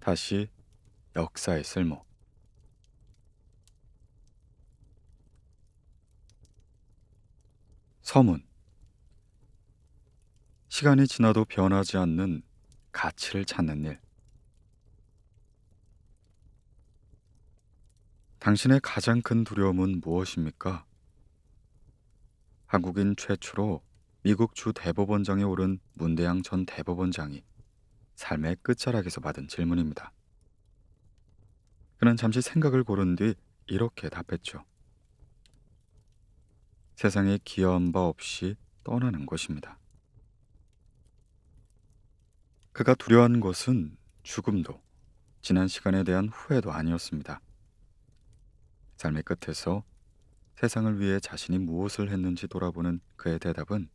다시 역사의 쓸모. 서문. 시간이 지나도 변하지 않는 가치를 찾는 일. 당신의 가장 큰 두려움은 무엇입니까? 한국인 최초로 미국 주 대법원장에 오른 문대양 전 대법원장이 삶의 끝자락에서 받은 질문입니다. 그는 잠시 생각을 고른 뒤 이렇게 답했죠. 세상에 기여한 바 없이 떠나는 것입니다. 그가 두려워한 것은 죽음도 지난 시간에 대한 후회도 아니었습니다. 삶의 끝에서 세상을 위해 자신이 무엇을 했는지 돌아보는 그의 대답은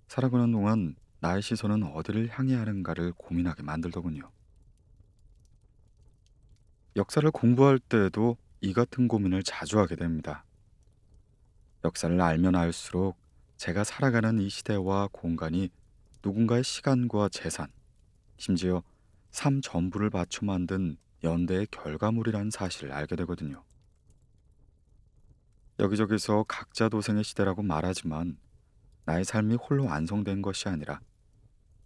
살아가는 동안 나의 시선은 어디를 향해야 하는가를 고민하게 만들더군요. 역사를 공부할 때에도 이 같은 고민을 자주 하게 됩니다. 역사를 알면 알수록 제가 살아가는 이 시대와 공간이 누군가의 시간과 재산, 심지어 삶 전부를 바쳐 만든 연대의 결과물이라는 사실을 알게 되거든요. 여기저기서 각자 도생의 시대라고 말하지만 나의 삶이 홀로 완성된 것이 아니라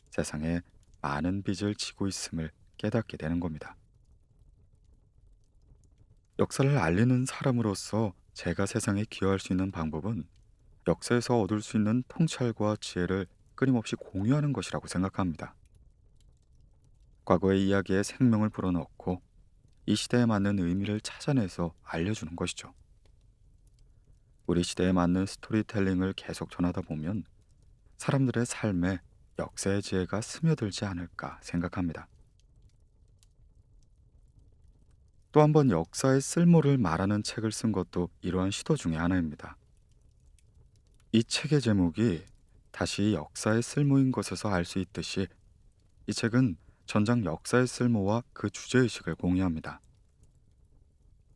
세상에 많은 빚을 지고 있음을 깨닫게 되는 겁니다. 역사를 알리는 사람으로서 제가 세상에 기여할 수 있는 방법은 역사에서 얻을 수 있는 통찰과 지혜를 끊임없이 공유하는 것이라고 생각합니다. 과거의 이야기에 생명을 불어넣고 이 시대에 맞는 의미를 찾아내서 알려주는 것이죠. 우리 시대에 맞는 스토리텔링을 계속 전하다 보면 사람들의 삶에 역사의 지혜가 스며들지 않을까 생각합니다. 또 한 번 역사의 쓸모를 말하는 책을 쓴 것도 이러한 시도 중의 하나입니다. 이 책의 제목이 다시 역사의 쓸모인 것에서 알 수 있듯이 이 책은 전장 역사의 쓸모와 그 주제의식을 공유합니다.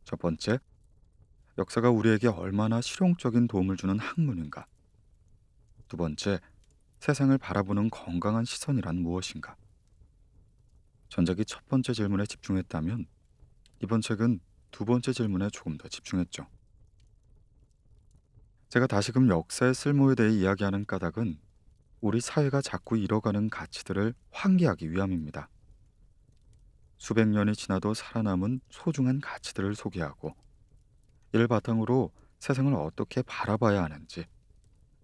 첫 번째, 역사가 우리에게 얼마나 실용적인 도움을 주는 학문인가. 두 번째, 세상을 바라보는 건강한 시선이란 무엇인가. 전작이 첫 번째 질문에 집중했다면 이번 책은 두 번째 질문에 조금 더 집중했죠. 제가 다시금 역사의 쓸모에 대해 이야기하는 까닭은 우리 사회가 자꾸 잃어가는 가치들을 환기하기 위함입니다. 수백 년이 지나도 살아남은 소중한 가치들을 소개하고 이를 바탕으로 세상을 어떻게 바라봐야 하는지,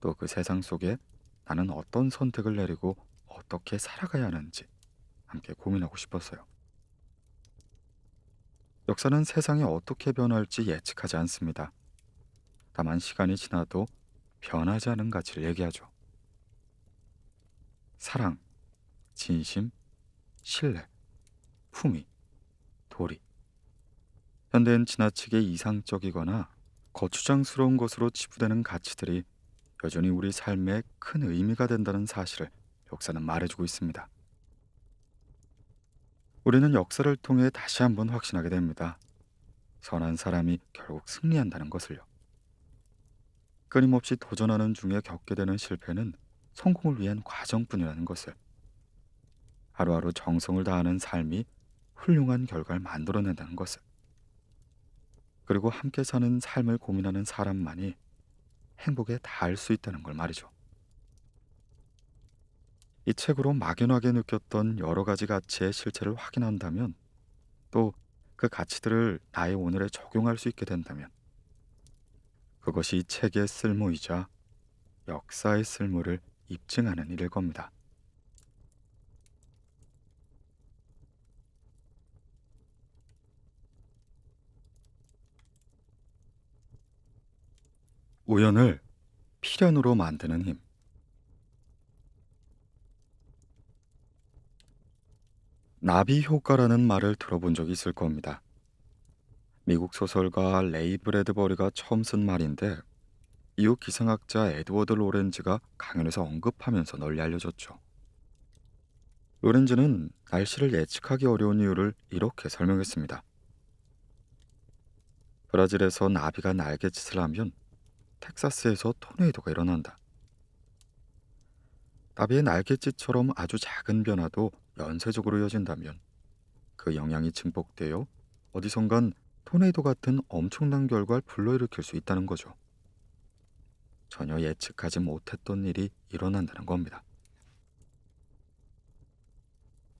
또 그 세상 속에 나는 어떤 선택을 내리고 어떻게 살아가야 하는지 함께 고민하고 싶었어요. 역사는 세상이 어떻게 변할지 예측하지 않습니다. 다만 시간이 지나도 변하지 않은 가치를 얘기하죠. 사랑, 진심, 신뢰, 품위, 도리. 현대엔 지나치게 이상적이거나 거추장스러운 것으로 치부되는 가치들이 여전히 우리 삶에 큰 의미가 된다는 사실을 역사는 말해주고 있습니다. 우리는 역사를 통해 다시 한번 확신하게 됩니다. 선한 사람이 결국 승리한다는 것을요. 끊임없이 도전하는 중에 겪게 되는 실패는 성공을 위한 과정뿐이라는 것을, 하루하루 정성을 다하는 삶이 훌륭한 결과를 만들어낸다는 것을, 그리고 함께 사는 삶을 고민하는 사람만이 행복에 닿을 수 있다는 걸 말이죠. 이 책으로 막연하게 느꼈던 여러 가지 가치의 실체를 확인한다면, 또 그 가치들을 나의 오늘에 적용할 수 있게 된다면, 그것이 이 책의 쓸모이자 역사의 쓸모를 입증하는 일일 겁니다. 우연을 필연으로 만드는 힘. 나비 효과라는 말을 들어본 적이 있을 겁니다. 미국 소설가 레이 브래드버리가 처음 쓴 말인데 이후 기상학자 에드워드 로렌즈가 강연에서 언급하면서 널리 알려졌죠. 로렌즈는 날씨를 예측하기 어려운 이유를 이렇게 설명했습니다. 브라질에서 나비가 날갯짓을 하면 텍사스에서 토네이도가 일어난다. 나비의 날갯짓처럼 아주 작은 변화도 연쇄적으로 이어진다면 그 영향이 증폭되어 어디선간 토네이도 같은 엄청난 결과를 불러일으킬 수 있다는 거죠. 전혀 예측하지 못했던 일이 일어난다는 겁니다.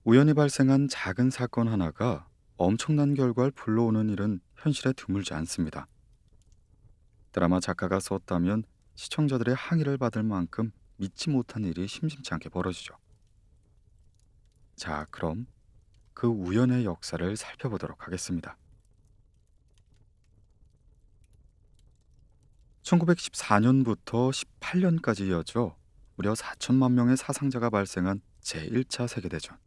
우연히 발생한 작은 사건 하나가 엄청난 결과를 불러오는 일은 현실에 드물지 않습니다. 드라마 작가가 썼다면 시청자들의 항의를 받을 만큼 믿지 못한 일이 심심치 않게 벌어지죠. 자, 그럼 그 우연의 역사를 살펴보도록 하겠습니다. 1914년부터 18년까지 이어져 무려 4천만 명의 사상자가 발생한 제1차 세계대전.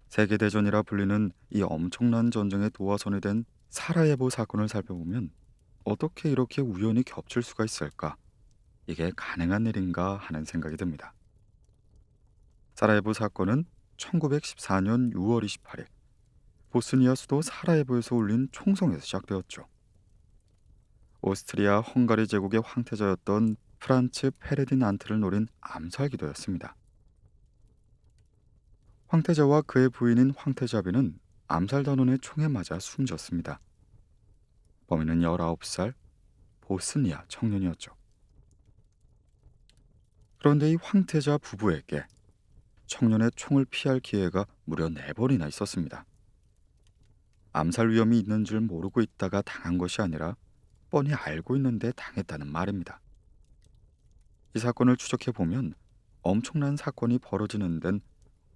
세계대전이라 불리는 이 엄청난 전쟁의 도화선이 된 사라예보 사건을 살펴보면 어떻게 이렇게 우연히 겹칠 수가 있을까? 이게 가능한 일인가 하는 생각이 듭니다. 사라예보 사건은 1914년 6월 28일 보스니아 수도 사라예보에서 울린 총성에서 시작되었죠. 오스트리아 헝가리 제국의 황태자였던 프란츠 페르디난트를 노린 암살 기도였습니다. 황태자와 그의 부인인 황태자비는 암살 단원의 총에 맞아 숨졌습니다. 범인은 19살 보스니아 청년이었죠. 그런데 이 황태자 부부에게 청년의 총을 피할 기회가 무려 4번이나 있었습니다. 암살 위험이 있는 줄 모르고 있다가 당한 것이 아니라 뻔히 알고 있는데 당했다는 말입니다. 이 사건을 추적해 보면 엄청난 사건이 벌어지는 데는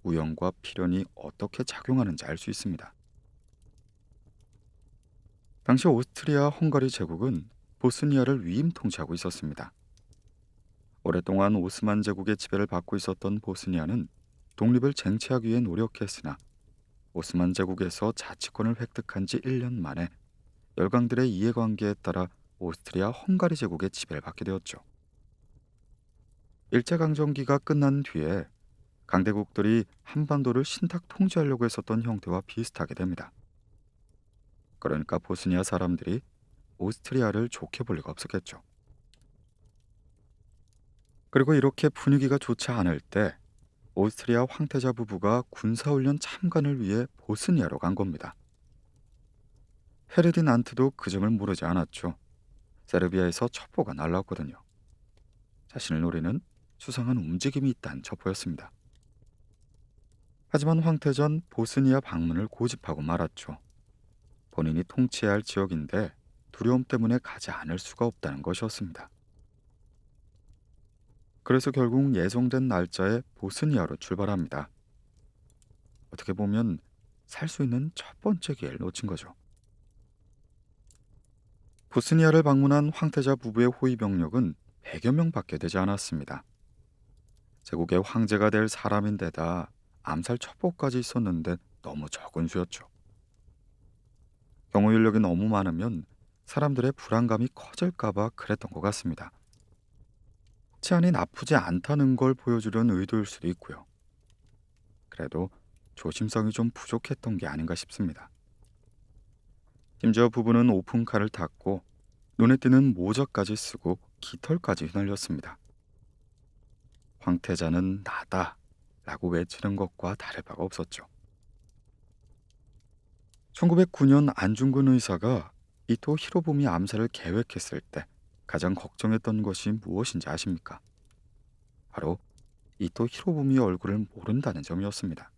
우연과 필연이 어떻게 작용하는지 알 수 있습니다. 당시 오스트리아 헝가리 제국은 보스니아를 위임 통치하고 있었습니다. 오랫동안 오스만 제국의 지배를 받고 있었던 보스니아는 독립을 쟁취하기 위해 노력했으나 오스만 제국에서 자치권을 획득한 지 1년 만에 열강들의 이해관계에 따라 오스트리아 헝가리 제국의 지배를 받게 되었죠. 일제강점기가 끝난 뒤에 강대국들이 한반도를 신탁 통치하려고 했었던 형태와 비슷하게 됩니다. 그러니까 보스니아 사람들이 오스트리아를 좋게 볼 리가 없었겠죠. 그리고 이렇게 분위기가 좋지 않을 때 오스트리아 황태자 부부가 군사훈련 참관을 위해 보스니아로 간 겁니다. 페르디난트도 그 점을 모르지 않았죠. 세르비아에서 첩보가 날라왔거든요. 자신을 노리는 수상한 움직임이 있다는 첩보였습니다. 하지만 황태전 보스니아 방문을 고집하고 말았죠. 본인이 통치해야 할 지역인데 두려움 때문에 가지 않을 수가 없다는 것이었습니다. 그래서 결국 예정된 날짜에 보스니아로 출발합니다. 어떻게 보면 살 수 있는 첫 번째 기회를 놓친 거죠. 보스니아를 방문한 황태자 부부의 호위 병력은 100여 명밖에 되지 않았습니다. 제국의 황제가 될 사람인데다 암살 첩보까지 있었는데 너무 적은 수였죠. 경호 인력이 너무 많으면 사람들의 불안감이 커질까봐 그랬던 것 같습니다. 치안이 나쁘지 않다는 걸 보여주려는 의도일 수도 있고요. 그래도 조심성이 좀 부족했던 게 아닌가 싶습니다. 심지어 부부는 오픈카를 탔고 눈에 띄는 모자까지 쓰고 깃털까지 휘날렸습니다. 황태자는 나다 라고 외치는 것과 다를 바가 없었죠. 1909년 안중근 의사가 이토 히로부미 암살을 계획했을 때 가장 걱정했던 것이 무엇인지 아십니까? 바로 이토 히로부미의 얼굴을 모른다는 점이었습니다.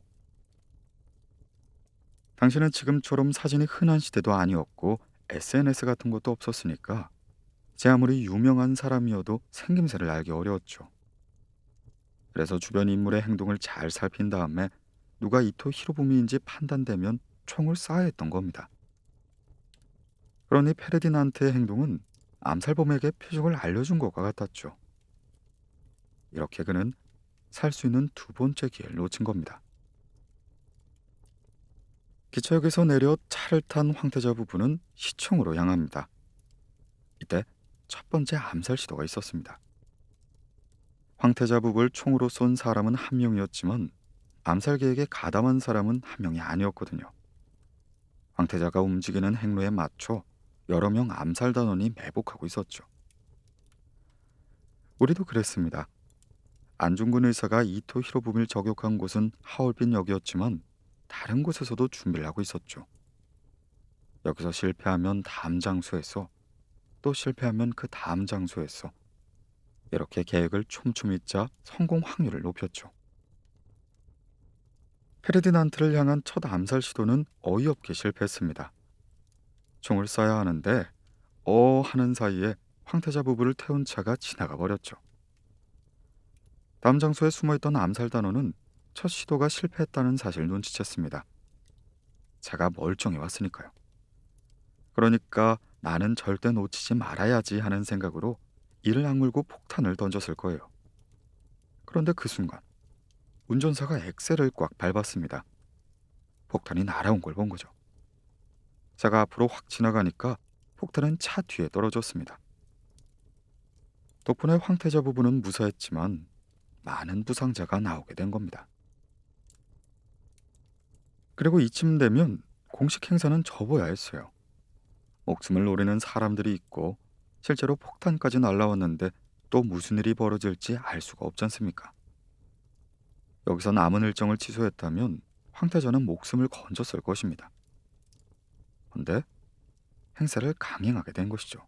당시는 지금처럼 사진이 흔한 시대도 아니었고 SNS 같은 것도 없었으니까 제 아무리 유명한 사람이어도 생김새를 알기 어려웠죠. 그래서 주변 인물의 행동을 잘 살핀 다음에 누가 이토 히로부미인지 판단되면 총을 쏴야 했던 겁니다. 그러니 페르디난트의 행동은 암살범에게 표적을 알려준 것과 같았죠. 이렇게 그는 살 수 있는 두 번째 기회를 놓친 겁니다. 기차역에서 내려 차를 탄 황태자 부부는 시청으로 향합니다. 이때 첫 번째 암살 시도가 있었습니다. 황태자 부부를 총으로 쏜 사람은 한 명이었지만 암살 계획에 가담한 사람은 한 명이 아니었거든요. 황태자가 움직이는 행로에 맞춰 여러 명 암살 단원이 매복하고 있었죠. 우리도 그랬습니다. 안중근 의사가 이토 히로부미를 저격한 곳은 하얼빈 역이었지만 다른 곳에서도 준비를 하고 있었죠. 여기서 실패하면 다음 장소에서, 또 실패하면 그 다음 장소에서, 이렇게 계획을 촘촘히 짜 성공 확률을 높였죠. 페르디난트를 향한 첫 암살 시도는 어이없게 실패했습니다. 총을 쏴야 하는데 하는 사이에 황태자 부부를 태운 차가 지나가 버렸죠. 다음 장소에 숨어있던 암살 단원은 첫 시도가 실패했다는 사실을 눈치챘습니다. 차가 멀쩡히 왔으니까요. 그러니까 나는 절대 놓치지 말아야지 하는 생각으로 이를 악물고 폭탄을 던졌을 거예요. 그런데 그 순간 운전사가 엑셀을 꽉 밟았습니다. 폭탄이 날아온 걸 본 거죠. 차가 앞으로 확 지나가니까 폭탄은 차 뒤에 떨어졌습니다. 덕분에 황태자 부부는 무사했지만 많은 부상자가 나오게 된 겁니다. 그리고 이쯤 되면 공식 행사는 접어야 했어요. 목숨을 노리는 사람들이 있고 실제로 폭탄까지 날라왔는데 또 무슨 일이 벌어질지 알 수가 없지 않습니까? 여기서 남은 일정을 취소했다면 황태자는 목숨을 건졌을 것입니다. 근데 행사를 강행하게 된 것이죠.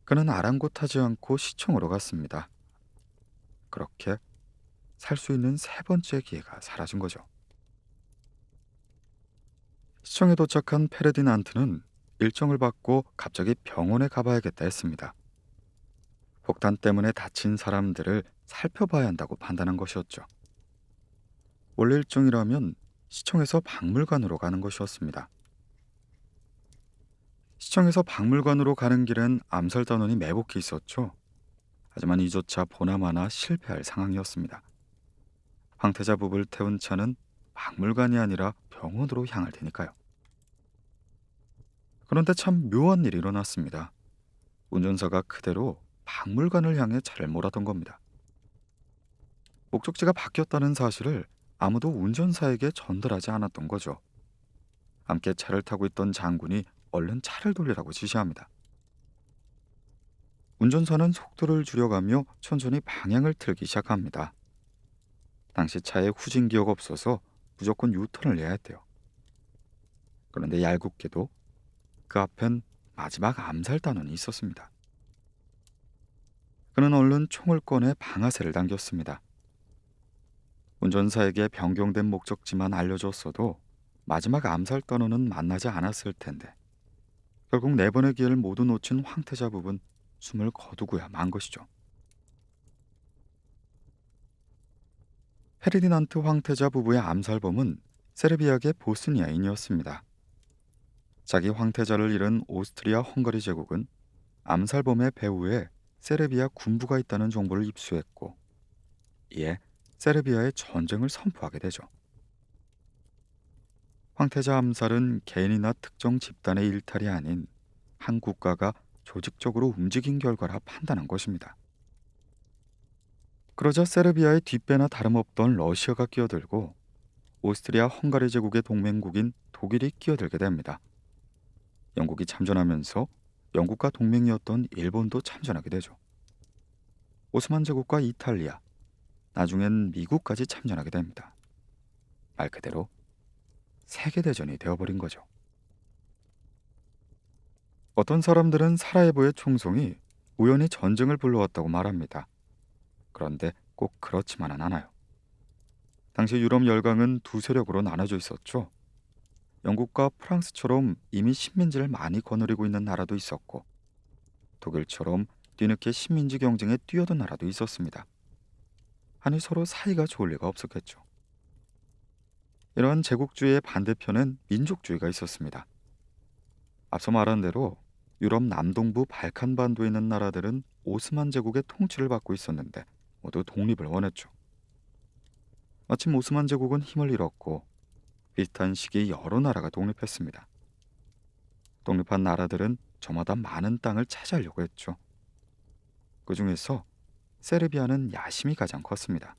그는 아랑곳하지 않고 시청으로 갔습니다. 그렇게 살 수 있는 세 번째 기회가 사라진 거죠. 시청에 도착한 페르디난트는 일정을 받고 갑자기 병원에 가봐야겠다 했습니다. 폭탄 때문에 다친 사람들을 살펴봐야 한다고 판단한 것이었죠. 원래 일정이라면 시청에서 박물관으로 가는 것이었습니다. 시청에서 박물관으로 가는 길엔 암살 단원이 매복해 있었죠. 하지만 이조차 보나마나 실패할 상황이었습니다. 황태자 부부를 태운 차는 박물관이 아니라 병원으로 향할 테니까요. 그런데 참 묘한 일이 일어났습니다. 운전사가 그대로 박물관을 향해 차를 몰았던 겁니다. 목적지가 바뀌었다는 사실을 아무도 운전사에게 전달하지 않았던 거죠. 함께 차를 타고 있던 장군이 얼른 차를 돌리라고 지시합니다. 운전사는 속도를 줄여가며 천천히 방향을 틀기 시작합니다. 당시 차에 후진 기어가 없어서 무조건 유턴을 해야 했대요. 그런데 얄궂게도 그 앞엔 마지막 암살 단원이 있었습니다. 그는 얼른 총을 꺼내 방아쇠를 당겼습니다. 운전사에게 변경된 목적지만 알려줬어도 마지막 암살 단원은 만나지 않았을 텐데 결국 네 번의 기회를 모두 놓친 황태자 부부는 숨을 거두고야 만 것이죠. 페르디난트 황태자 부부의 암살범은 세르비아계 보스니아인이었습니다. 자기 황태자를 잃은 오스트리아 헝가리 제국은 암살범의 배후에 세르비아 군부가 있다는 정보를 입수했고 이에 세르비아에 전쟁을 선포하게 되죠. 황태자 암살은 개인이나 특정 집단의 일탈이 아닌 한 국가가 조직적으로 움직인 결과라 판단한 것입니다. 그러자 세르비아의 뒷배나 다름없던 러시아가 끼어들고 오스트리아 헝가리 제국의 동맹국인 독일이 끼어들게 됩니다. 영국이 참전하면서 영국과 동맹이었던 일본도 참전하게 되죠. 오스만 제국과 이탈리아, 나중엔 미국까지 참전하게 됩니다. 말 그대로 세계대전이 되어버린 거죠. 어떤 사람들은 사라예보의 총성이 우연히 전쟁을 불러왔다고 말합니다. 그런데 꼭 그렇지만은 않아요. 당시 유럽 열강은 두 세력으로 나눠져 있었죠. 영국과 프랑스처럼 이미 식민지를 많이 거느리고 있는 나라도 있었고 독일처럼 뒤늦게 식민지 경쟁에 뛰어든 나라도 있었습니다. 아니 서로 사이가 좋을 리가 없었겠죠. 이런 제국주의의 반대편엔 민족주의가 있었습니다. 앞서 말한 대로 유럽 남동부 발칸반도에 있는 나라들은 오스만 제국의 통치를 받고 있었는데 모두 독립을 원했죠. 마침 오스만 제국은 힘을 잃었고 비슷한 시기에 여러 나라가 독립했습니다. 독립한 나라들은 저마다 많은 땅을 차지하려고 했죠. 그 중에서 세르비아는 야심이 가장 컸습니다.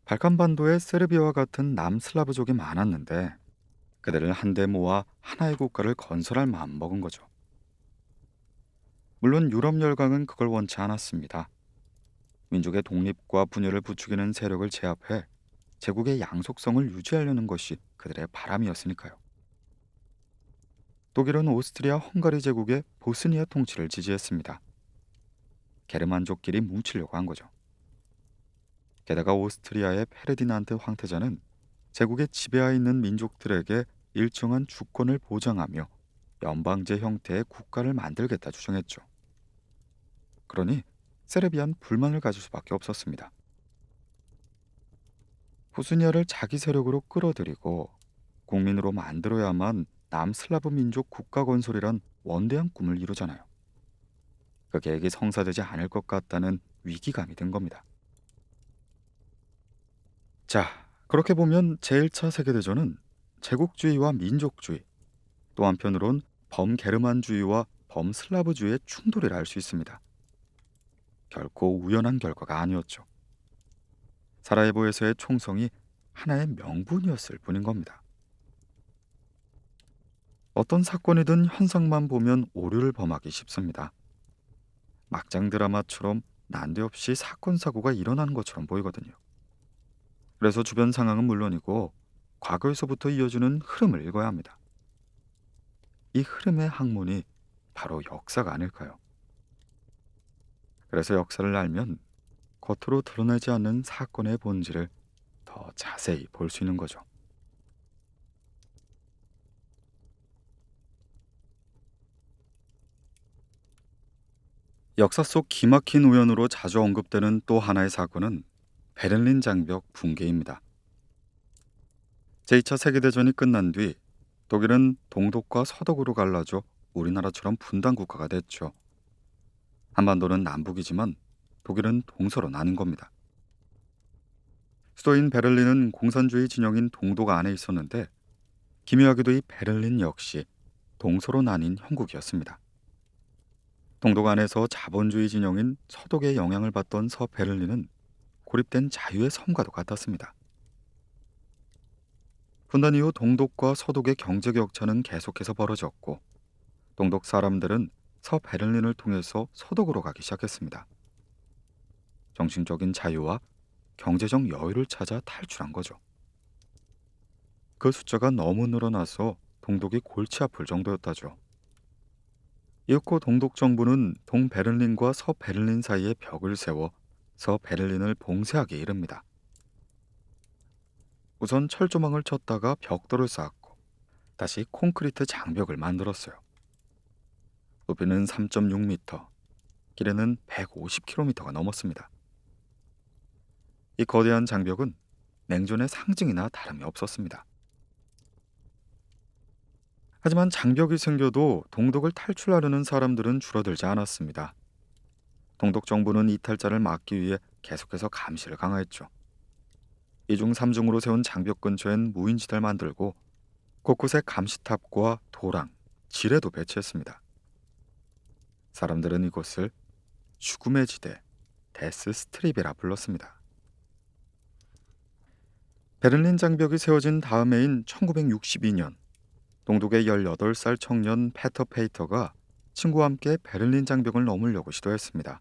발칸반도에 세르비아와 같은 남슬라브족이 많았는데 그들을 한데 모아 하나의 국가를 건설할 마음 먹은 거죠. 물론 유럽 열강은 그걸 원치 않았습니다. 민족의 독립과 분열을 부추기는 세력을 제압해 제국의 양속성을 유지하려는 것이 그들의 바람이었으니까요. 독일은 오스트리아 헝가리 제국의 보스니아 통치를 지지했습니다. 게르만족끼리 뭉치려고 한 거죠. 게다가 오스트리아의 페르디난트 황태자는 제국의 지배하에 있는 민족들에게 일정한 주권을 보장하며 연방제 형태의 국가를 만들겠다 주장했죠. 그러니 세르비아는 불만을 가질 수밖에 없었습니다. 보스니아를 자기 세력으로 끌어들이고 국민으로 만들어야만 남슬라브 민족 국가 건설이란 원대한 꿈을 이루잖아요. 그 계획이 성사되지 않을 것 같다는 위기감이 든 겁니다. 자, 그렇게 보면 제1차 세계대전은 제국주의와 민족주의, 또 한편으론 범게르만주의와 범슬라브주의의 충돌이라 할 수 있습니다. 결코 우연한 결과가 아니었죠. 사라예보에서의 총성이 하나의 명분이었을 뿐인 겁니다. 어떤 사건이든 현상만 보면 오류를 범하기 쉽습니다. 막장 드라마처럼 난데없이 사건 사고가 일어나는 것처럼 보이거든요. 그래서 주변 상황은 물론이고 과거에서부터 이어지는 흐름을 읽어야 합니다. 이 흐름의 학문이 바로 역사가 아닐까요? 그래서 역사를 알면 겉으로 드러나지 않는 사건의 본질을 더 자세히 볼 수 있는 거죠. 역사 속 기막힌 우연으로 자주 언급되는 또 하나의 사건은 베를린 장벽 붕괴입니다. 제2차 세계대전이 끝난 뒤 독일은 동독과 서독으로 갈라져 우리나라처럼 분단 국가가 됐죠. 한반도는 남북이지만 독일은 동서로 나뉜 겁니다. 수도인 베를린은 공산주의 진영인 동독 안에 있었는데 기묘하게도 이 베를린 역시 동서로 나뉜 형국이었습니다. 동독 안에서 자본주의 진영인 서독의 영향을 받던 서베를린은 고립된 자유의 섬과도 같았습니다. 분단 이후 동독과 서독의 경제 격차는 계속해서 벌어졌고 동독 사람들은 서베를린을 통해서 서독으로 가기 시작했습니다. 정신적인 자유와 경제적 여유를 찾아 탈출한 거죠. 그 숫자가 너무 늘어나서 동독이 골치 아플 정도였다죠. 이윽고 동독 정부는 동베를린과 서베를린 사이에 벽을 세워 서베를린을 봉쇄하게 이릅니다. 우선 철조망을 쳤다가 벽돌을 쌓았고 다시 콘크리트 장벽을 만들었어요. 높이는 3.6m, 길이는 150km가 넘었습니다. 이 거대한 장벽은 냉전의 상징이나 다름이 없었습니다. 하지만 장벽이 생겨도 동독을 탈출하려는 사람들은 줄어들지 않았습니다. 동독 정부는 이탈자를 막기 위해 계속해서 감시를 강화했죠. 2중 3중으로 세운 장벽 근처엔 무인지대를 만들고 곳곳에 감시탑과 도랑, 지뢰도 배치했습니다. 사람들은 이곳을 죽음의 지대, 데스 스트립이라 불렀습니다. 베를린 장벽이 세워진 다음 해인 1962년 동독의 18살 청년 페터 페이터가 친구와 함께 베를린 장벽을 넘으려고 시도했습니다.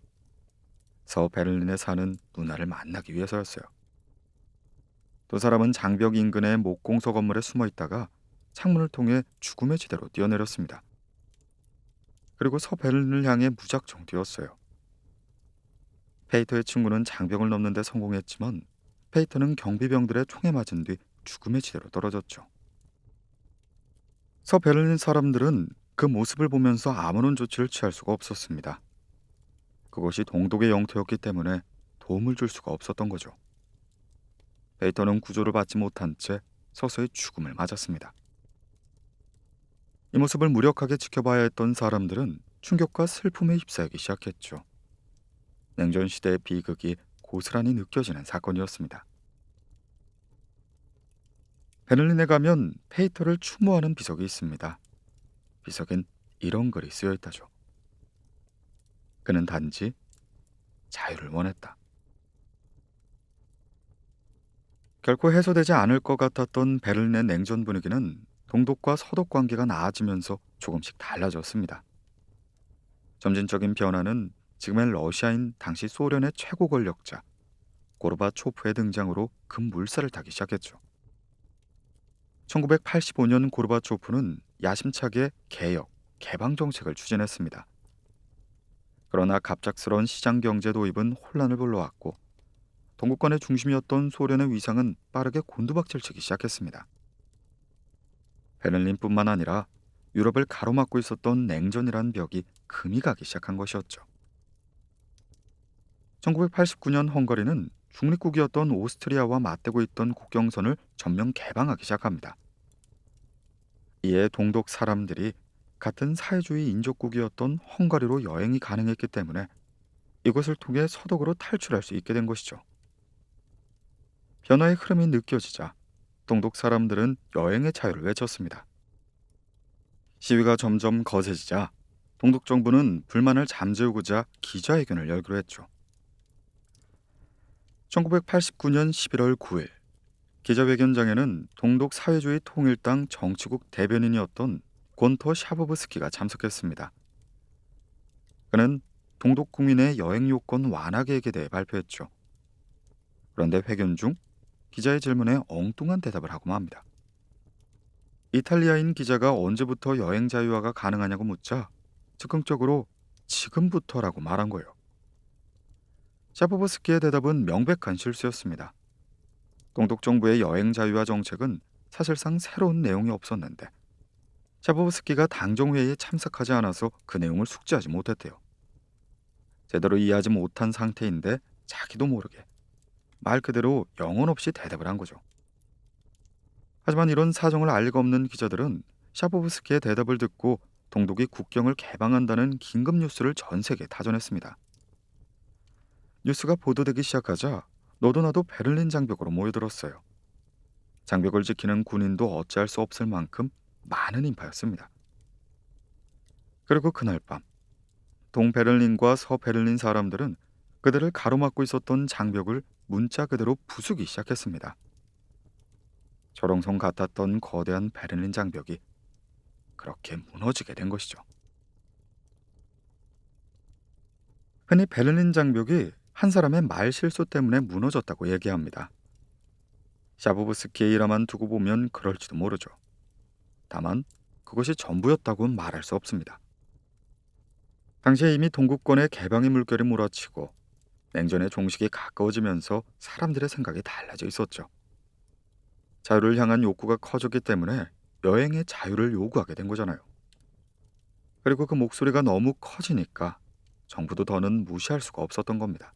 서베를린에 사는 누나를 만나기 위해서였어요. 두 사람은 장벽 인근의 목공소 건물에 숨어 있다가 창문을 통해 죽음의 지대로 뛰어내렸습니다. 그리고 서베를린을 향해 무작정 뛰었어요. 페이터의 친구는 장벽을 넘는 데 성공했지만 페이터는 경비병들의 총에 맞은 뒤 죽음의 지대로 떨어졌죠. 서베를린 사람들은 그 모습을 보면서 아무런 조치를 취할 수가 없었습니다. 그것이 동독의 영토였기 때문에 도움을 줄 수가 없었던 거죠. 페이터는 구조를 받지 못한 채 서서히 죽음을 맞았습니다. 이 모습을 무력하게 지켜봐야 했던 사람들은 충격과 슬픔에 휩싸이기 시작했죠. 냉전 시대의 비극이 고스란히 느껴지는 사건이었습니다. 베를린에 가면 페이터를 추모하는 비석이 있습니다. 비석엔 이런 글이 쓰여 있다죠. 그는 단지 자유를 원했다. 결코 해소되지 않을 것 같았던 베를린의 냉전 분위기는 동독과 서독 관계가 나아지면서 조금씩 달라졌습니다. 점진적인 변화는 지금의 러시아인 당시 소련의 최고 권력자 고르바초프의 등장으로 급물살을 타기 시작했죠. 1985년 고르바초프는 야심차게 개혁, 개방 정책을 추진했습니다. 그러나 갑작스러운 시장 경제 도입은 혼란을 불러왔고 동구권의 중심이었던 소련의 위상은 빠르게 곤두박질치기 시작했습니다. 베를린뿐만 아니라 유럽을 가로막고 있었던 냉전이란 벽이 금이 가기 시작한 것이었죠. 1989년 헝가리는 중립국이었던 오스트리아와 맞대고 있던 국경선을 전면 개방하기 시작합니다. 이에 동독 사람들이 같은 사회주의 인접국이었던 헝가리로 여행이 가능했기 때문에 이것을 통해 서독으로 탈출할 수 있게 된 것이죠. 변화의 흐름이 느껴지자 동독 사람들은 여행의 자유를 외쳤습니다. 시위가 점점 거세지자 동독 정부는 불만을 잠재우고자 기자회견을 열기로 했죠. 1989년 11월 9일 기자회견장에는 동독 사회주의 통일당 정치국 대변인이었던 곤토 샤보브스키가 참석했습니다. 그는 동독 국민의 여행 요건 완화 계획에 대해 발표했죠. 그런데 회견 중 기자의 질문에 엉뚱한 대답을 하고 맙니다. 이탈리아인 기자가 언제부터 여행 자유화가 가능하냐고 묻자 즉흥적으로 지금부터라고 말한 거예요. 샤보브스키의 대답은 명백한 실수였습니다. 동독 정부의 여행 자유화 정책은 사실상 새로운 내용이 없었는데 샤보브스키가 당정회의에 참석하지 않아서 그 내용을 숙지하지 못했대요. 제대로 이해하지 못한 상태인데 자기도 모르게 말 그대로 영혼 없이 대답을 한 거죠. 하지만 이런 사정을 알 리가 없는 기자들은 샤보브스키의 대답을 듣고 동독이 국경을 개방한다는 긴급 뉴스를 전 세계에 타전했습니다. 뉴스가 보도되기 시작하자 너도 나도 베를린 장벽으로 모여들었어요. 장벽을 지키는 군인도 어찌할 수 없을 만큼 많은 인파였습니다. 그리고 그날 밤 동베를린과 서베를린 사람들은 그들을 가로막고 있었던 장벽을 문자 그대로 부수기 시작했습니다. 절옹성 같았던 거대한 베를린 장벽이 그렇게 무너지게 된 것이죠. 흔히 베를린 장벽이 한 사람의 말 실수 때문에 무너졌다고 얘기합니다. 샤보브스키의 일화만 두고 보면 그럴지도 모르죠. 다만 그것이 전부였다고는 말할 수 없습니다. 당시에 이미 동구권의 개방의 물결이 몰아치고 냉전의 종식이 가까워지면서 사람들의 생각이 달라져 있었죠. 자유를 향한 욕구가 커졌기 때문에 여행의 자유를 요구하게 된 거잖아요. 그리고 그 목소리가 너무 커지니까 정부도 더는 무시할 수가 없었던 겁니다.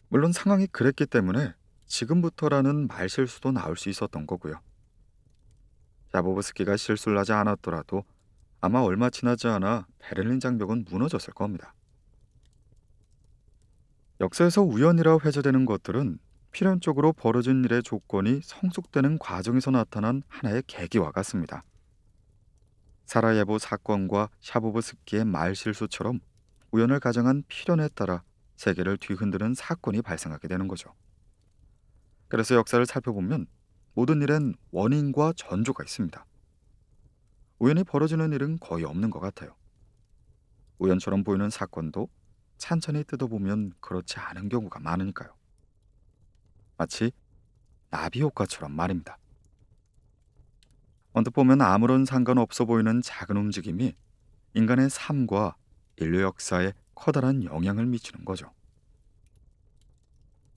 물론 상황이 그랬기 때문에 지금부터라는 말실수도 나올 수 있었던 거고요. 야보브스키가 실수를 하지 않았더라도 아마 얼마 지나지 않아 베를린 장벽은 무너졌을 겁니다. 역사에서 우연이라 회자되는 것들은 필연적으로 벌어진 일의 조건이 성숙되는 과정에서 나타난 하나의 계기와 같습니다. 사라예보 사건과 샤보브스키의 말실수처럼 우연을 가정한 필연에 따라 세계를 뒤흔드는 사건이 발생하게 되는 거죠. 그래서 역사를 살펴보면 모든 일엔 원인과 전조가 있습니다. 우연히 벌어지는 일은 거의 없는 것 같아요. 우연처럼 보이는 사건도 찬찬히 뜯어보면 그렇지 않은 경우가 많으니까요. 마치 나비 효과처럼 말입니다. 언뜻 보면 아무런 상관없어 보이는 작은 움직임이 인간의 삶과 인류 역사에 커다란 영향을 미치는 거죠.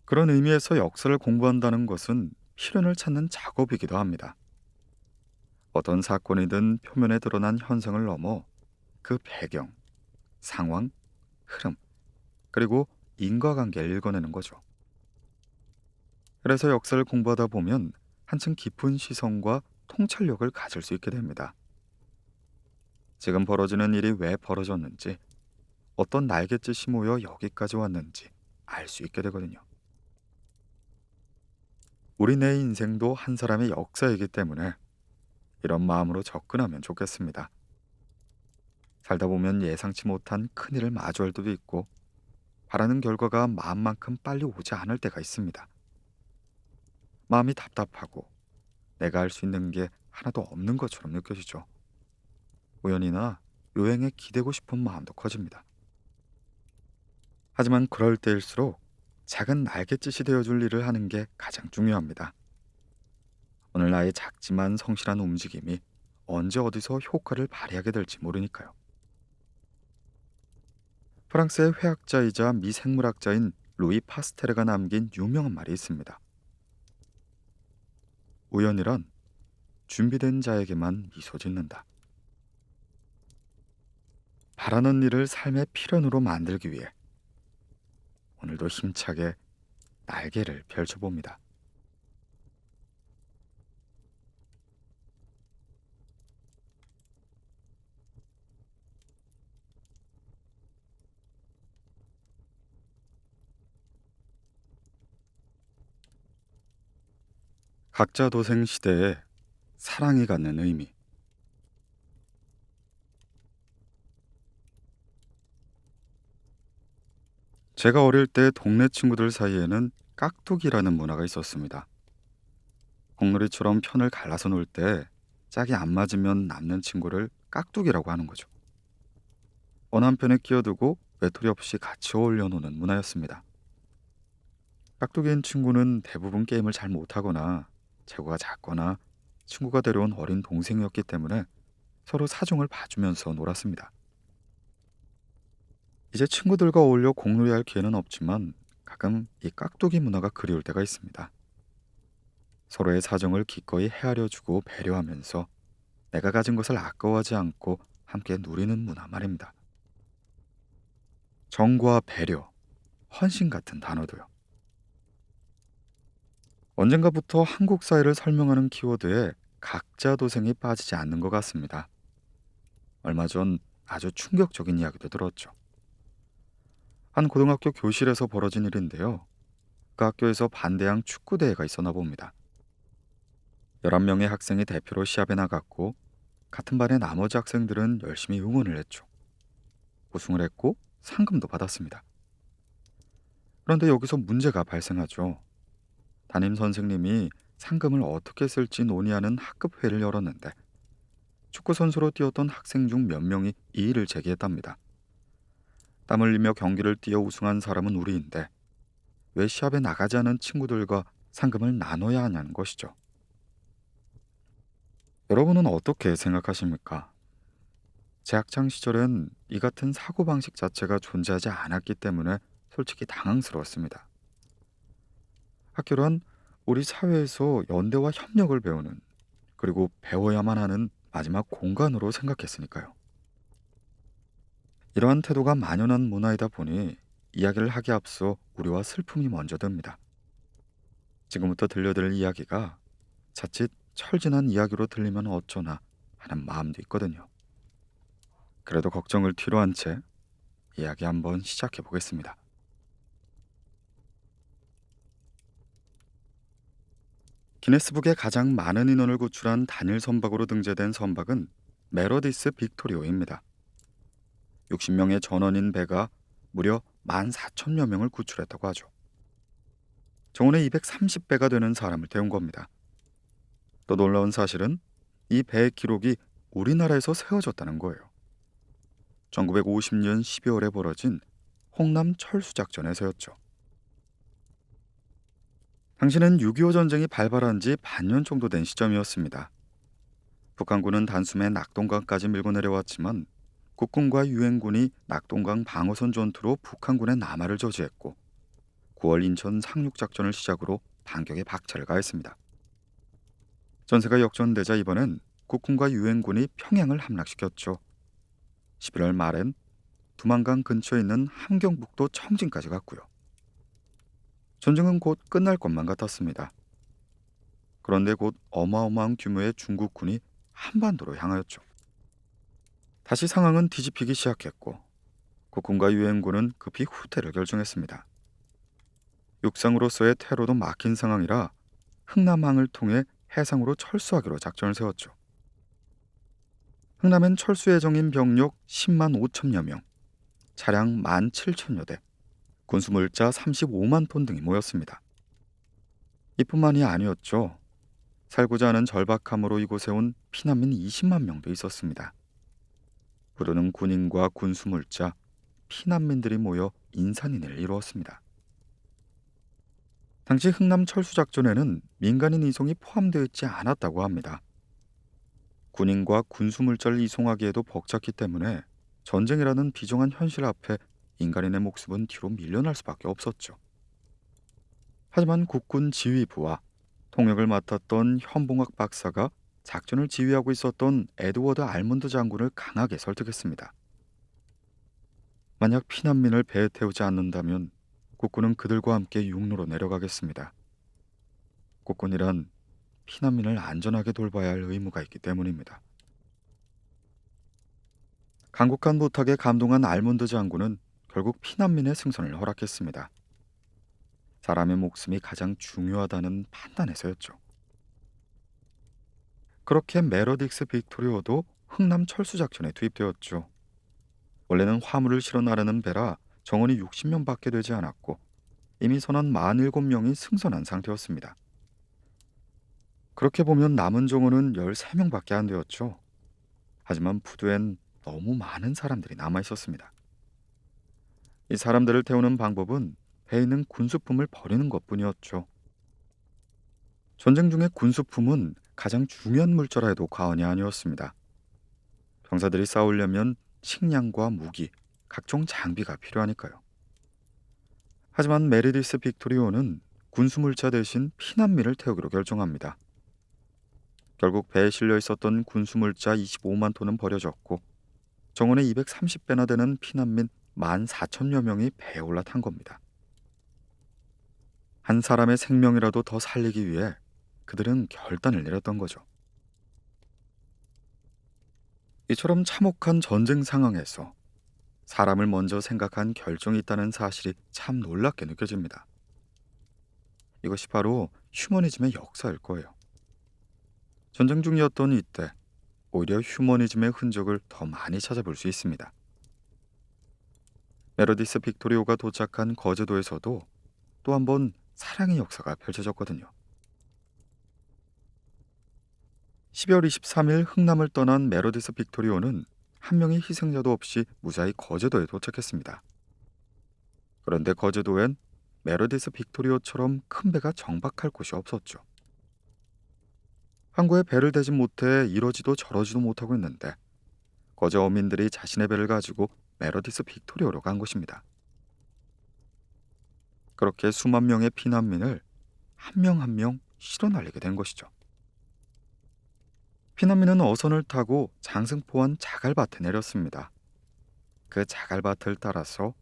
그런 의미에서 역사를 공부한다는 것은 필연을 찾는 작업이기도 합니다. 어떤 사건이든 표면에 드러난 현상을 넘어 그 배경, 상황, 흐름, 그리고 인과관계를 읽어내는 거죠. 그래서 역사를 공부하다 보면 한층 깊은 시선과 통찰력을 가질 수 있게 됩니다. 지금 벌어지는 일이 왜 벌어졌는지, 어떤 날갯짓이 모여 여기까지 왔는지 알 수 있게 되거든요. 우리 내 인생도 한 사람의 역사이기 때문에 이런 마음으로 접근하면 좋겠습니다. 살다 보면 예상치 못한 큰일을 마주할 때도 있고 바라는 결과가 마음만큼 빨리 오지 않을 때가 있습니다. 마음이 답답하고 내가 할 수 있는 게 하나도 없는 것처럼 느껴지죠. 우연이나 요행에 기대고 싶은 마음도 커집니다. 하지만 그럴 때일수록 작은 날갯짓이 되어줄 일을 하는 게 가장 중요합니다. 오늘 나의 작지만 성실한 움직임이 언제 어디서 효과를 발휘하게 될지 모르니까요. 프랑스의 회학자이자 미생물학자인 루이 파스테르가 남긴 유명한 말이 있습니다. 우연이란 준비된 자에게만 미소 짓는다. 바라는 일을 삶의 필연으로 만들기 위해 오늘도 힘차게 날개를 펼쳐봅니다. 각자 도생 시대에 사랑이 갖는 의미. 제가 어릴 때 동네 친구들 사이에는 깍두기라는 문화가 있었습니다. 공놀이처럼 편을 갈라서 놀 때 짝이 안 맞으면 남는 친구를 깍두기라고 하는 거죠. 어느 한편에 끼어들고 외톨이 없이 같이 어울려 노는 문화였습니다. 깍두기인 친구는 대부분 게임을 잘 못하거나 체구가 작거나 친구가 데려온 어린 동생이었기 때문에 서로 사정을 봐주면서 놀았습니다. 이제 친구들과 어울려 공놀이할 기회는 없지만 가끔 이 깍두기 문화가 그리울 때가 있습니다. 서로의 사정을 기꺼이 헤아려주고 배려하면서 내가 가진 것을 아까워하지 않고 함께 누리는 문화 말입니다. 정과 배려, 헌신 같은 단어도요. 언젠가부터 한국 사회를 설명하는 키워드에 각자 도생이 빠지지 않는 것 같습니다. 얼마 전 아주 충격적인 이야기도 들었죠. 한 고등학교 교실에서 벌어진 일인데요. 그 학교에서 반대항 축구대회가 있었나 봅니다. 11명의 학생이 대표로 시합에 나갔고 같은 반의 나머지 학생들은 열심히 응원을 했죠. 우승을 했고 상금도 받았습니다. 그런데 여기서 문제가 발생하죠. 담임 선생님이 상금을 어떻게 쓸지 논의하는 학급 회의를 열었는데 축구 선수로 뛰었던 학생 중 몇 명이 이의를 제기했답니다. 땀 흘리며 경기를 뛰어 우승한 사람은 우리인데 왜 시합에 나가지 않은 친구들과 상금을 나눠야 하냐는 것이죠. 여러분은 어떻게 생각하십니까? 제 학창 시절엔 이 같은 사고방식 자체가 존재하지 않았기 때문에 솔직히 당황스러웠습니다. 학교란 우리 사회에서 연대와 협력을 배우는, 그리고 배워야만 하는 마지막 공간으로 생각했으니까요. 이러한 태도가 만연한 문화이다 보니 이야기를 하기에 앞서 우려와 슬픔이 먼저 듭니다. 지금부터 들려드릴 이야기가 자칫 철진한 이야기로 들리면 어쩌나 하는 마음도 있거든요. 그래도 걱정을 뒤로 한 채 이야기 한번 시작해 보겠습니다. 기네스북에 가장 많은 인원을 구출한 단일 선박으로 등재된 선박은 메로디스 빅토리오입니다. 60명의 전원인 배가 무려 14,000여 명을 구출했다고 하죠. 정원의 230배가 되는 사람을 태운 겁니다. 또 놀라운 사실은 이 배의 기록이 우리나라에서 세워졌다는 거예요. 1950년 12월에 벌어진 홍남 철수작전에서였죠. 당시는 6.25 전쟁이 발발한 지 반년 정도 된 시점이었습니다. 북한군은 단숨에 낙동강까지 밀고 내려왔지만 국군과 유엔군이 낙동강 방어선 전투로 북한군의 남하를 저지했고 9월 인천 상륙작전을 시작으로 반격에 박차를 가했습니다. 전세가 역전되자 이번엔 국군과 유엔군이 평양을 함락시켰죠. 11월 말엔 두만강 근처에 있는 함경북도 청진까지 갔고요. 전쟁은 곧 끝날 것만 같았습니다. 그런데 곧 어마어마한 규모의 중국군이 한반도로 향하였죠. 다시 상황은 뒤집히기 시작했고 국군과 유엔군은 급히 후퇴를 결정했습니다. 육상으로서의 퇴로도 막힌 상황이라 흥남항을 통해 해상으로 철수하기로 작전을 세웠죠. 흥남엔 철수 예정인 병력 10만 5천여 명, 차량 17,000여 대, 군수물자 35만 톤 등이 모였습니다. 이뿐만이 아니었죠. 살고자 하는 절박함으로 이곳에 온 피난민 20만 명도 있었습니다. 부르는 군인과 군수물자, 피난민들이 모여 인산인해를 이루었습니다. 당시 흥남 철수작전에는 민간인 이송이 포함되어 있지 않았다고 합니다. 군인과 군수물자를 이송하기에도 벅찼기 때문에 전쟁이라는 비정한 현실 앞에 인간인의 목숨은 뒤로 밀려날 수밖에 없었죠. 하지만 국군 지휘부와 통역을 맡았던 현봉학 박사가 작전을 지휘하고 있었던 에드워드 알몬드 장군을 강하게 설득했습니다. 만약 피난민을 배에 태우지 않는다면 국군은 그들과 함께 육로로 내려가겠습니다. 국군이란 피난민을 안전하게 돌봐야 할 의무가 있기 때문입니다. 강국한 부탁에 감동한 알몬드 장군은 결국 피난민의 승선을 허락했습니다. 사람의 목숨이 가장 중요하다는 판단에서였죠. 그렇게 메로딕스 빅토리오도 흥남 철수작전에 투입되었죠. 원래는 화물을 실어 나르는 배라 정원이 60명밖에 되지 않았고 이미 선원 47명이 승선한 상태였습니다. 그렇게 보면 남은 정원은 13명밖에 안 되었죠. 하지만 부두엔 너무 많은 사람들이 남아 있었습니다. 이 사람들을 태우는 방법은 배에 있는 군수품을 버리는 것뿐이었죠. 전쟁 중에 군수품은 가장 중요한 물자라 해도 과언이 아니었습니다. 병사들이 싸우려면 식량과 무기, 각종 장비가 필요하니까요. 하지만 메리디스 빅토리오는 군수물자 대신 피난민을 태우기로 결정합니다. 결국 배에 실려 있었던 군수물자 25만 톤은 버려졌고 정원의 230배나 되는 피난민 14,000여 명이 배에 올라탄 겁니다. 한 사람의 생명이라도 더 살리기 위해 그들은 결단을 내렸던 거죠. 이처럼 참혹한 전쟁 상황에서 사람을 먼저 생각한 결정이 있다는 사실이 참 놀랍게 느껴집니다. 이것이 바로 휴머니즘의 역사일 거예요. 전쟁 중이었던 이때 오히려 휴머니즘의 흔적을 더 많이 찾아볼 수 있습니다. 메로디스 빅토리오가 도착한 거제도에서도 또 한 번 사랑의 역사가 펼쳐졌거든요. 12월 23일 흥남을 떠난 메로디스 빅토리오는 한 명의 희생자도 없이 무사히 거제도에 도착했습니다. 그런데 거제도엔 메로디스 빅토리오처럼 큰 배가 정박할 곳이 없었죠. 항구에 배를 대지 못해 이러지도 저러지도 못하고 있는데 거제 어민들이 자신의 배를 가지고 메로디스 빅토리오로 간 것입니다. 그렇게 수만 명의 피난민을 한 명 한 명 실어 날리게 된 것이죠. 피난민은 어선을 타고 장승포원 자갈밭에 내렸습니다. 그 자갈밭을 따라서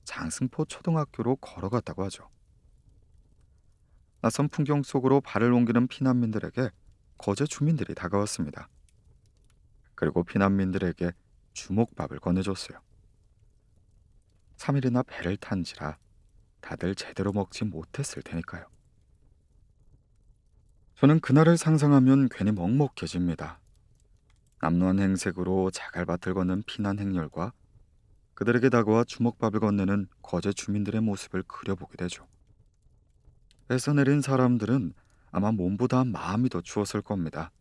장승포 초등학교로 걸어갔다고 하죠. 낯선 풍경 속으로 발을 옮기는 피난민들에게 거제 주민들이 다가왔습니다. 그리고 피난민들에게 주먹밥을 건네줬어요. 3일이나 배를 탄지라 다들 제대로 먹지 못했을 테니까요. 저는 그날을 상상하면 괜히 먹먹해집니다. 남루한 행색으로 자갈밭을 걷는 피난 행렬과 그들에게 다가와 주먹밥을 건네는 거제 주민들의 모습을 그려보게 되죠. 배에서 내린 사람들은 아마 몸보다 마음이 더 추웠을 겁니다.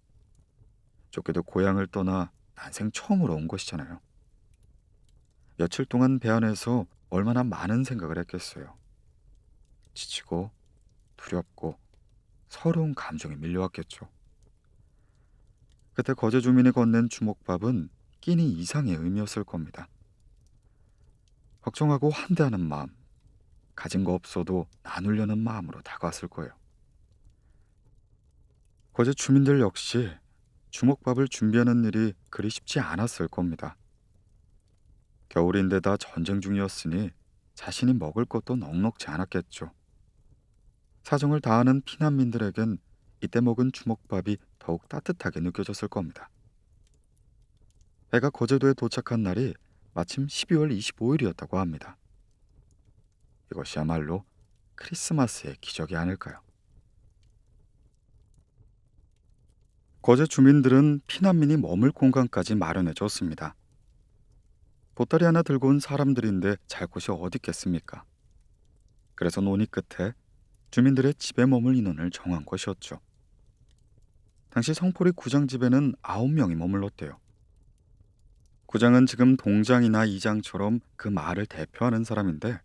쫓겨도 고향을 떠나 난생 처음으로 온 것이잖아요. 며칠 동안 배 안에서 얼마나 많은 생각을 했겠어요. 지치고 두렵고 서러운 감정이 밀려왔겠죠. 그때 거제 주민이 건넨 주먹밥은 끼니 이상의 의미였을 겁니다. 걱정하고 환대하는 마음, 가진 거 없어도 나누려는 마음으로 다가왔을 거예요. 거제 주민들 역시 주먹밥을 준비하는 일이 그리 쉽지 않았을 겁니다. 겨울인데다 전쟁 중이었으니 자신이 먹을 것도 넉넉지 않았겠죠. 사정을 다하는 피난민들에겐 이때 먹은 주먹밥이 더욱 따뜻하게 느껴졌을 겁니다. 배가 거제도에 도착한 날이 마침 12월 25일이었다고 합니다. 이것이야말로 크리스마스의 기적이 아닐까요? 거제 주민들은 피난민이 머물 공간까지 마련해 줬습니다. 보따리 하나 들고 온 사람들인데 잘 곳이 어디 있겠습니까? 그래서 논의 끝에 주민들의 집에 머물 인원을 정한 것이었죠. 당시 성포리 구장 집에는 9명이 머물렀대요. 구장은 지금 동장이나 이장처럼 그 마을을 대표하는 사람인데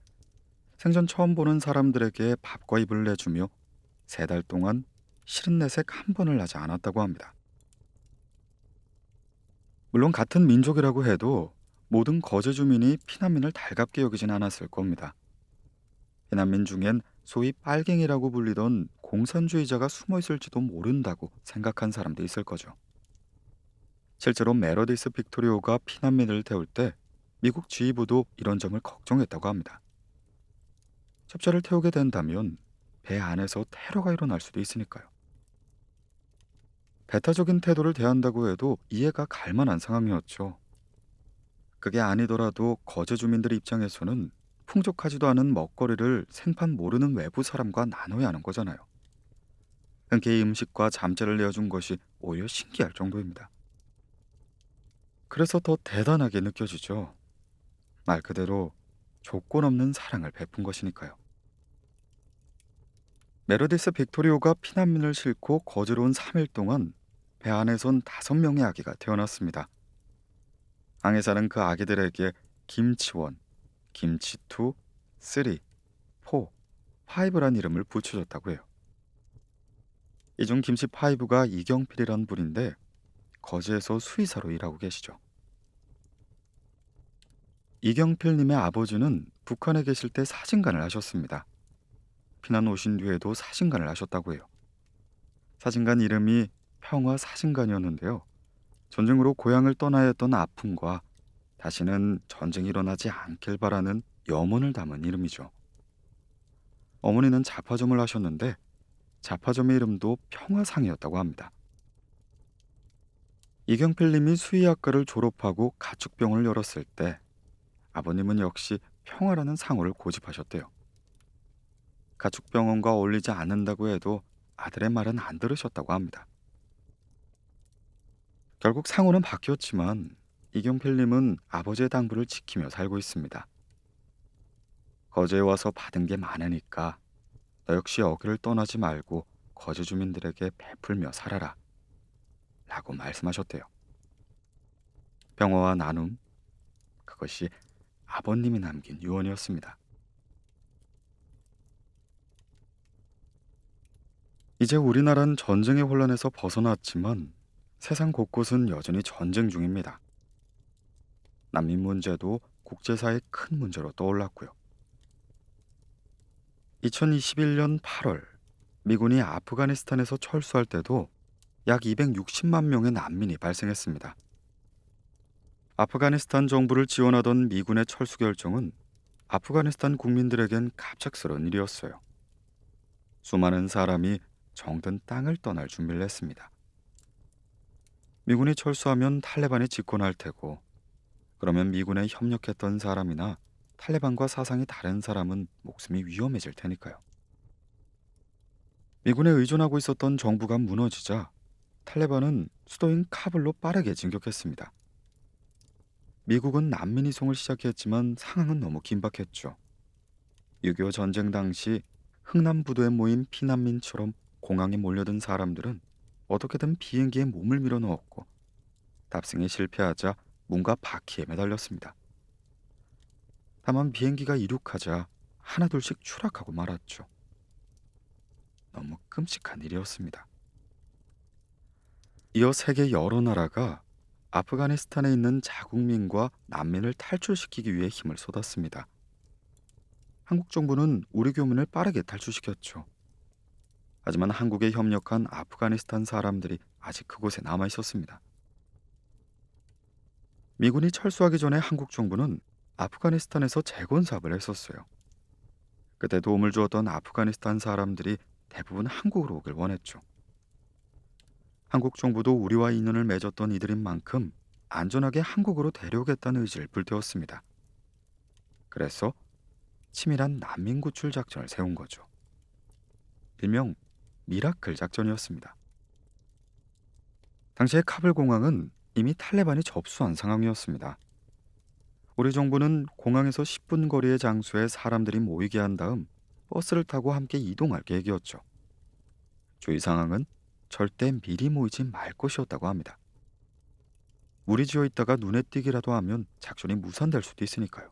생전 처음 보는 사람들에게 밥과 입을 내주며 3달 동안 싫은 내색 한 번을 하지 않았다고 합니다. 물론 같은 민족이라고 해도 모든 거제 주민이 피난민을 달갑게 여기진 않았을 겁니다. 피난민 중엔 소위 빨갱이라고 불리던 공산주의자가 숨어 있을지도 모른다고 생각한 사람도 있을 거죠. 실제로 메러디스 빅토리오가 피난민을 태울 때 미국 지휘부도 이런 점을 걱정했다고 합니다. 첩자를 태우게 된다면 배 안에서 테러가 일어날 수도 있으니까요. 배타적인 태도를 대한다고 해도 이해가 갈 만한 상황이었죠. 그게 아니더라도 거제 주민들 입장에서는 풍족하지도 않은 먹거리를 생판 모르는 외부 사람과 나눠야 하는 거잖아요. 흔쾌히 음식과 잠자를 내어준 것이 오히려 신기할 정도입니다. 그래서 더 대단하게 느껴지죠. 말 그대로 조건 없는 사랑을 베푼 것이니까요. 메르디스 빅토리오가 피난민을 싣고 거제로 온 3일 동안 배 안에선 5명의 아기가 태어났습니다. 항해 사는 그 아기들에게 김치원, 김치2, 3, 4, 5란 이름을 붙여줬다고 해요. 이 중 김치5가 이경필이란 분인데 거제에서 수의사로 일하고 계시죠. 이경필님의 아버지는 북한에 계실 때 사진관을 하셨습니다. 피난 오신 뒤에도 사진관을 하셨다고 해요. 사진관 이름이 평화사진관이었는데요. 전쟁으로 고향을 떠나야 했던 아픔과 다시는 전쟁이 일어나지 않길 바라는 염원을 담은 이름이죠. 어머니는 자파점을 하셨는데 자파점의 이름도 평화상이었다고 합니다. 이경필님이 수의학과를 졸업하고 가축병원을 열었을 때 아버님은 역시 평화라는 상호를 고집하셨대요. 가축병원과 어울리지 않는다고 해도 아들의 말은 안 들으셨다고 합니다. 결국 상호는 바뀌었지만 이경필님은 아버지의 당부를 지키며 살고 있습니다. 거제에 와서 받은 게 많으니까 너 역시 여기를 떠나지 말고 거제 주민들에게 베풀며 살아라 라고 말씀하셨대요. 평화와 나눔, 그것이 아버님이 남긴 유언이었습니다. 이제 우리나라는 전쟁의 혼란에서 벗어났지만 세상 곳곳은 여전히 전쟁 중입니다. 난민 문제도 국제사회의 큰 문제로 떠올랐고요. 2021년 8월 미군이 아프가니스탄에서 철수할 때도 약 260만 명의 난민이 발생했습니다. 아프가니스탄 정부를 지원하던 미군의 철수 결정은 아프가니스탄 국민들에겐 갑작스러운 일이었어요. 수많은 사람이 정든 땅을 떠날 준비를 했습니다. 미군이 철수하면 탈레반이 집권할 테고, 그러면 미군에 협력했던 사람이나 탈레반과 사상이 다른 사람은 목숨이 위험해질 테니까요. 미군에 의존하고 있었던 정부가 무너지자 탈레반은 수도인 카불로 빠르게 진격했습니다. 미국은 난민 이송을 시작했지만 상황은 너무 긴박했죠. 6.25 전쟁 당시 흥남부도에 모인 피난민처럼 공항에 몰려든 사람들은 어떻게든 비행기에 몸을 밀어넣었고 탑승에 실패하자 문과 바퀴에 매달렸습니다. 다만 비행기가 이륙하자 하나둘씩 추락하고 말았죠. 너무 끔찍한 일이었습니다. 이어 세계 여러 나라가 아프가니스탄에 있는 자국민과 난민을 탈출시키기 위해 힘을 쏟았습니다. 한국 정부는 우리 교민을 빠르게 탈출시켰죠. 하지만 한국에 협력한 아프가니스탄 사람들이 아직 그곳에 남아 있었습니다. 미군이 철수하기 전에 한국 정부는 아프가니스탄에서 재건 사업을 했었어요. 그때 도움을 주었던 아프가니스탄 사람들이 대부분 한국으로 오길 원했죠. 한국 정부도 우리와 인연을 맺었던 이들인 만큼 안전하게 한국으로 데려오겠다는 의지를 불태웠습니다. 그래서 치밀한 난민 구출 작전을 세운 거죠. 일명 미라클 작전이었습니다. 당시에 카불 공항은 이미 탈레반이 접수한 상황이었습니다. 우리 정부는 공항에서 10분 거리의 장소에 사람들이 모이게 한 다음 버스를 타고 함께 이동할 계획이었죠. 주의 상황은 절대 미리 모이지 말 것이었다고 합니다. 무리지어 있다가 눈에 띄기라도 하면 작전이 무산될 수도 있으니까요.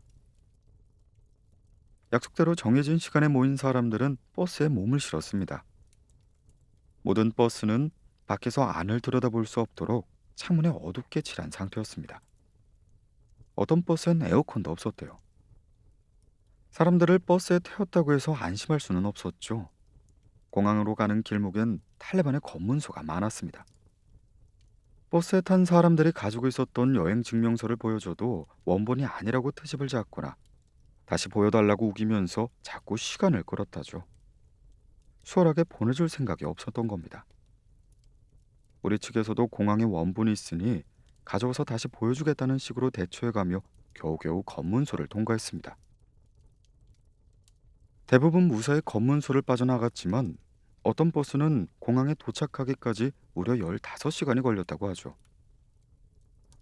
약속대로 정해진 시간에 모인 사람들은 버스에 몸을 실었습니다. 모든 버스는 밖에서 안을 들여다볼 수 없도록 창문에 어둡게 칠한 상태였습니다. 어떤 버스엔 에어컨도 없었대요. 사람들을 버스에 태웠다고 해서 안심할 수는 없었죠. 공항으로 가는 길목엔 탈레반의 검문소가 많았습니다. 버스에 탄 사람들이 가지고 있었던 여행 증명서를 보여줘도 원본이 아니라고 트집을 잡거나 다시 보여달라고 우기면서 자꾸 시간을 끌었다죠. 수월하게 보내줄 생각이 없었던 겁니다. 우리 측에서도 공항에 원본이 있으니 가져와서 다시 보여주겠다는 식으로 대처해가며 겨우겨우 검문소를 통과했습니다. 대부분 무사히 검문소를 빠져나갔지만 어떤 버스는 공항에 도착하기까지 무려 15시간이 걸렸다고 하죠.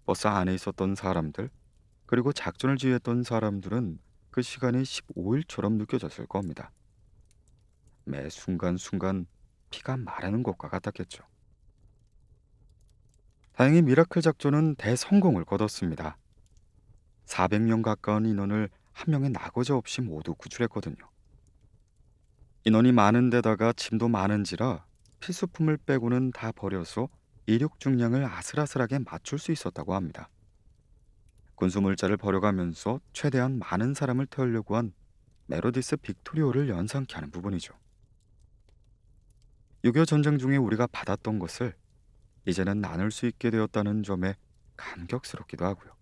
버스 안에 있었던 사람들, 그리고 작전을 지휘했던 사람들은 그 시간이 15일처럼 느껴졌을 겁니다. 매 순간순간 피가 마르는 것과 같았겠죠. 다행히 미라클 작전은 대성공을 거뒀습니다. 400명 가까운 인원을 한 명의 낙오자 없이 모두 구출했거든요. 인원이 많은 데다가 짐도 많은지라 필수품을 빼고는 다 버려서 이륙 중량을 아슬아슬하게 맞출 수 있었다고 합니다. 군수물자를 버려가면서 최대한 많은 사람을 태우려고 한 메로디스 빅토리오를 연상케 하는 부분이죠. 6.25 전쟁 중에 우리가 받았던 것을 이제는 나눌 수 있게 되었다는 점에 감격스럽기도 하고요.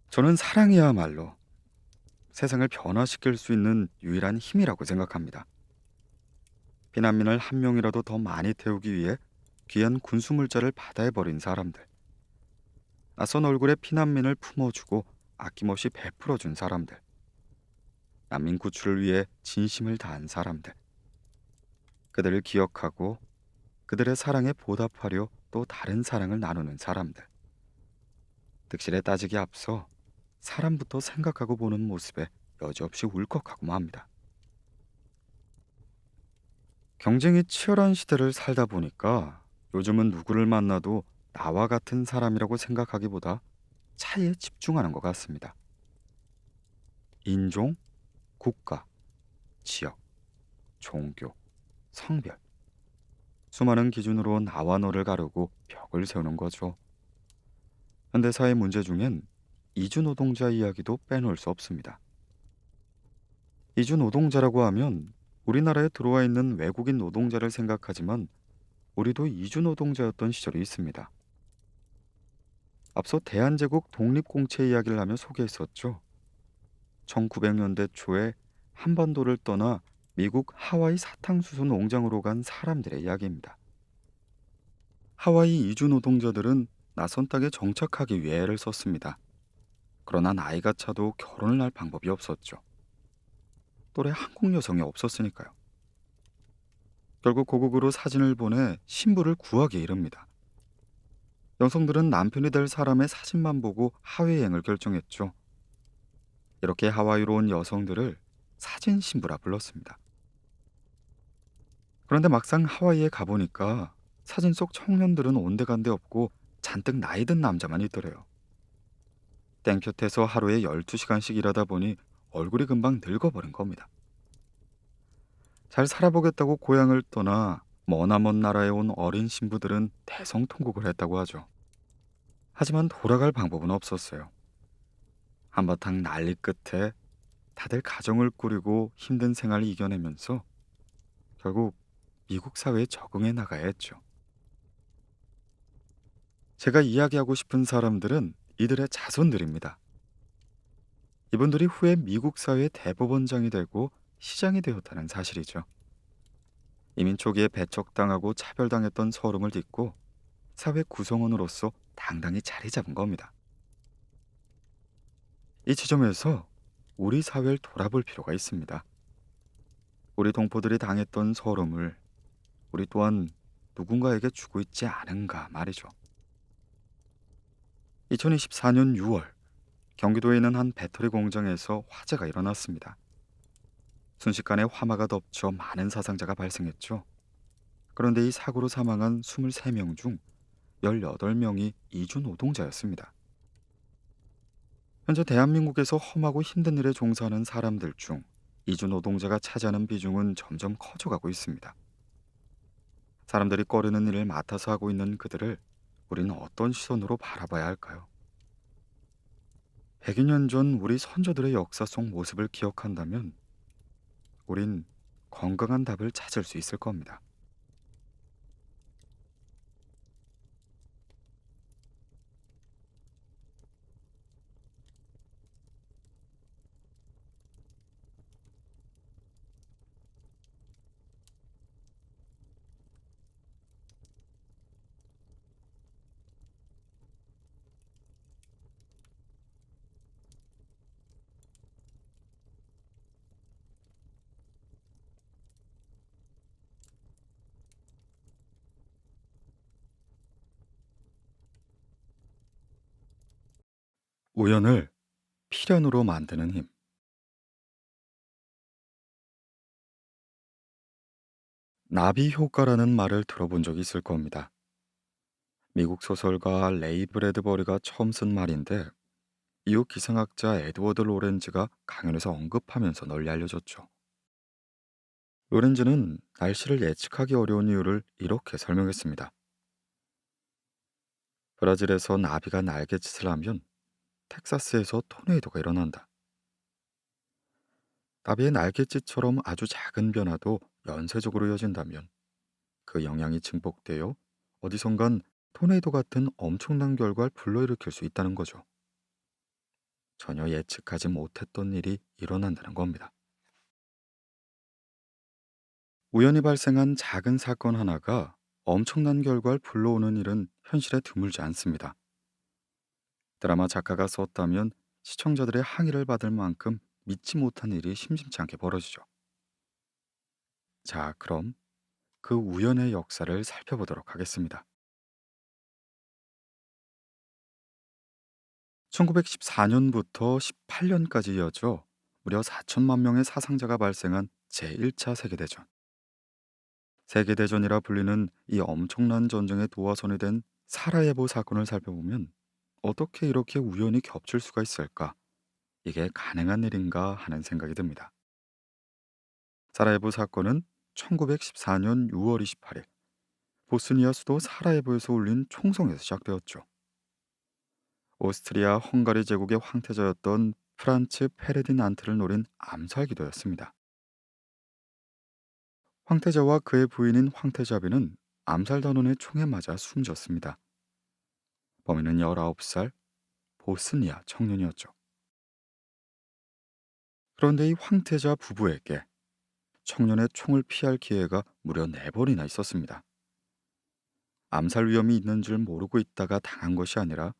저는 사랑이야말로 세상을 변화시킬 수 있는 유일한 힘이라고 생각합니다. 피난민을 한 명이라도 더 많이 태우기 위해 귀한 군수물자를 바다에 버린 사람들, 낯선 얼굴의 피난민을 품어주고 아낌없이 베풀어준 사람들, 난민 구출을 위해 진심을 다한 사람들, 그들을 기억하고 그들의 사랑에 보답하려 또 다른 사랑을 나누는 사람들, 득실에 따지기 앞서 사람부터 생각하고 보는 모습에 여지없이 울컥하고 맙니다. 경쟁이 치열한 시대를 살다 보니까 요즘은 누구를 만나도 나와 같은 사람이라고 생각하기보다 차이에 집중하는 것 같습니다. 인종, 국가, 지역, 종교, 성별, 수많은 기준으로 나와 너를 가르고 벽을 세우는 거죠. 현대사의 문제 중엔 이주노동자 이야기도 빼놓을 수 없습니다. 이주노동자라고 하면 우리나라에 들어와 있는 외국인 노동자를 생각하지만 우리도 이주노동자였던 시절이 있습니다. 앞서 대한제국 독립공채 이야기를 하며 소개했었죠. 1900년대 초에 한반도를 떠나 미국 하와이 사탕수수 농장으로 간 사람들의 이야기입니다. 하와이 이주 노동자들은 낯선 땅에 정착하기 위해 애를 썼습니다. 그러나 나이가 차도 결혼을 할 방법이 없었죠. 또래 한국 여성이 없었으니까요. 결국 고국으로 사진을 보내 신부를 구하기에 이릅니다. 여성들은 남편이 될 사람의 사진만 보고 하와이 여행을 결정했죠. 이렇게 하와이로 온 여성들을 사진 신부라 불렀습니다. 그런데 막상 하와이에 가보니까 사진 속 청년들은 온데간데 없고 잔뜩 나이 든 남자만 있더래요. 땡볕에서 하루에 12시간씩 일하다 보니 얼굴이 금방 늙어버린 겁니다. 잘 살아보겠다고 고향을 떠나 머나먼 나라에 온 어린 신부들은 대성통곡을 했다고 하죠. 하지만 돌아갈 방법은 없었어요. 한바탕 난리 끝에 다들 가정을 꾸리고 힘든 생활을 이겨내면서 결국 미국 사회에 적응해 나가야 했죠. 제가 이야기하고 싶은 사람들은 이들의 자손들입니다. 이분들이 후에 미국 사회의 대법원장이 되고 시장이 되었다는 사실이죠. 이민 초기에 배척당하고 차별당했던 서름을 딛고 사회 구성원으로서 당당히 자리 잡은 겁니다. 이 지점에서 우리 사회를 돌아볼 필요가 있습니다. 우리 동포들이 당했던 서름을 우리 또한 누군가에게 주고 있지 않은가 말이죠. 2024년 6월 경기도에 있는 한 배터리 공장에서 화재가 일어났습니다. 순식간에 화마가 덮쳐 많은 사상자가 발생했죠. 그런데 이 사고로 사망한 23명 중 18명이 이주 노동자였습니다. 현재 대한민국에서 험하고 힘든 일에 종사하는 사람들 중 이주 노동자가 차지하는 비중은 점점 커져가고 있습니다. 사람들이 꺼리는 일을 맡아서 하고 있는 그들을 우리는 어떤 시선으로 바라봐야 할까요? 100여 년 전 우리 선조들의 역사 속 모습을 기억한다면 우린 건강한 답을 찾을 수 있을 겁니다. 우연을 필연으로 만드는 힘. 나비 효과라는 말을 들어본 적이 있을 겁니다. 미국 소설가 레이 브래드버리가 처음 쓴 말인데 이후 기상학자 에드워드 로렌즈가 강연에서 언급하면서 널리 알려졌죠. 로렌즈는 날씨를 예측하기 어려운 이유를 이렇게 설명했습니다. 브라질에서 나비가 날갯짓을 하면 텍사스에서 토네이도가 일어난다. 나비의 날갯짓처럼 아주 작은 변화도 연쇄적으로 이어진다면 그 영향이 증폭되어 어디선간 토네이도 같은 엄청난 결과를 불러일으킬 수 있다는 거죠. 전혀 예측하지 못했던 일이 일어난다는 겁니다. 우연히 발생한 작은 사건 하나가 엄청난 결과를 불러오는 일은 현실에 드물지 않습니다. 드라마 작가가 썼다면 시청자들의 항의를 받을 만큼 믿지 못한 일이 심심치 않게 벌어지죠. 자, 그럼 그 우연의 역사를 살펴보도록 하겠습니다. 1914년부터 18년까지 이어져 무려 4천만 명의 사상자가 발생한 제1차 세계대전. 세계대전이라 불리는 이 엄청난 전쟁의 도화선이 된 사라예보 사건을 살펴보면 어떻게 이렇게 우연히 겹칠 수가 있을까? 이게 가능한 일인가 하는 생각이 듭니다. 사라예보 사건은 1914년 6월 28일 보스니아 수도 사라예보에서 울린 총성에서 시작되었죠. 오스트리아 헝가리 제국의 황태자였던 프란츠 페르디난트를 노린 암살 기도였습니다. 황태자와 그의 부인인 황태자비는 암살 단원의 총에 맞아 숨졌습니다. 범인은 19살 보스니아 청년이었죠. 그런데 이 황태자 부부에게 청년의 총을 피할 기회가 무려 4번이나 있었습니다. 암살 위험이 있는 줄 모르고 있다가 당한 것이 아니라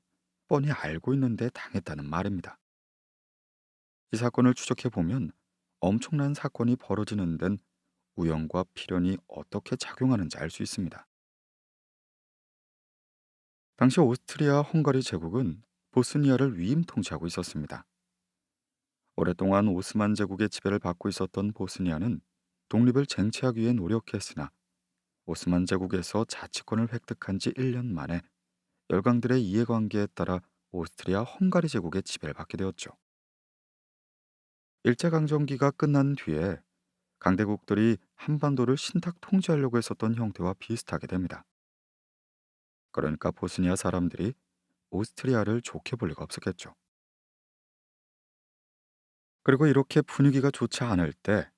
뻔히 알고 있는데 당했다는 말입니다. 이 사건을 추적해 보면 엄청난 사건이 벌어지는 데는 우연과 필연이 어떻게 작용하는지 알 수 있습니다. 당시 오스트리아 헝가리 제국은 보스니아를 위임 통치하고 있었습니다. 오랫동안 오스만 제국의 지배를 받고 있었던 보스니아는 독립을 쟁취하기 위해 노력했으나 오스만 제국에서 자치권을 획득한 지 1년 만에 열강들의 이해관계에 따라 오스트리아 헝가리 제국의 지배를 받게 되었죠. 일제강점기가 끝난 뒤에 강대국들이 한반도를 신탁 통치하려고 했었던 형태와 비슷하게 됩니다. 그러니까 보스니아 사람들이 오스트리아를 좋게 볼 리가 없었겠죠. 그리고 이렇게 분위기가 좋지 않을 때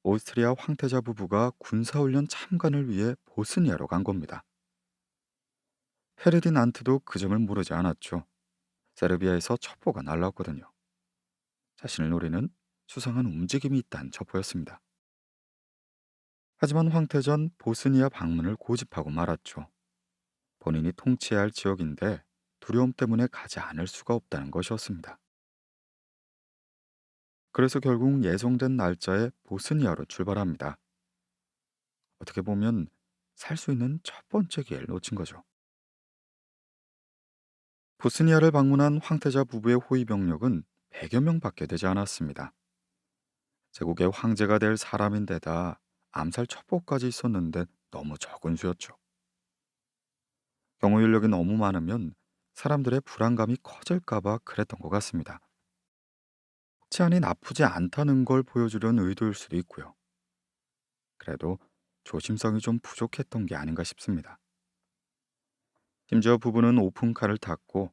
오스트리아 황태자 부부가 군사훈련 참관을 위해 보스니아로 간 겁니다. 페르디난트도 그 점을 모르지 않았죠. 세르비아에서 첩보가 날라왔거든요. 자신을 노리는 수상한 움직임이 있다는 첩보였습니다. 하지만 황태전 보스니아 방문을 고집하고 말았죠. 본인이 통치해야 할 지역인데 두려움 때문에 가지 않을 수가 없다는 것이었습니다. 그래서 결국 예정된 날짜에 보스니아로 출발합니다. 어떻게 보면 살 수 있는 첫 번째 기회를 놓친 거죠. 보스니아를 방문한 황태자 부부의 호위 병력은 100여 명밖에 되지 않았습니다. 제국의 황제가 될 사람인데다 암살 첩보까지 있었는데 너무 적은 수였죠. 경호 인력이 너무 많으면 사람들의 불안감이 커질까봐 그랬던 것 같습니다. 제안이 나쁘지 않다는 걸 보여주려는 의도일 수도 있고요. 그래도 조심성이 좀 부족했던 게 아닌가 싶습니다. 심지어 부부는 오픈카를 탔고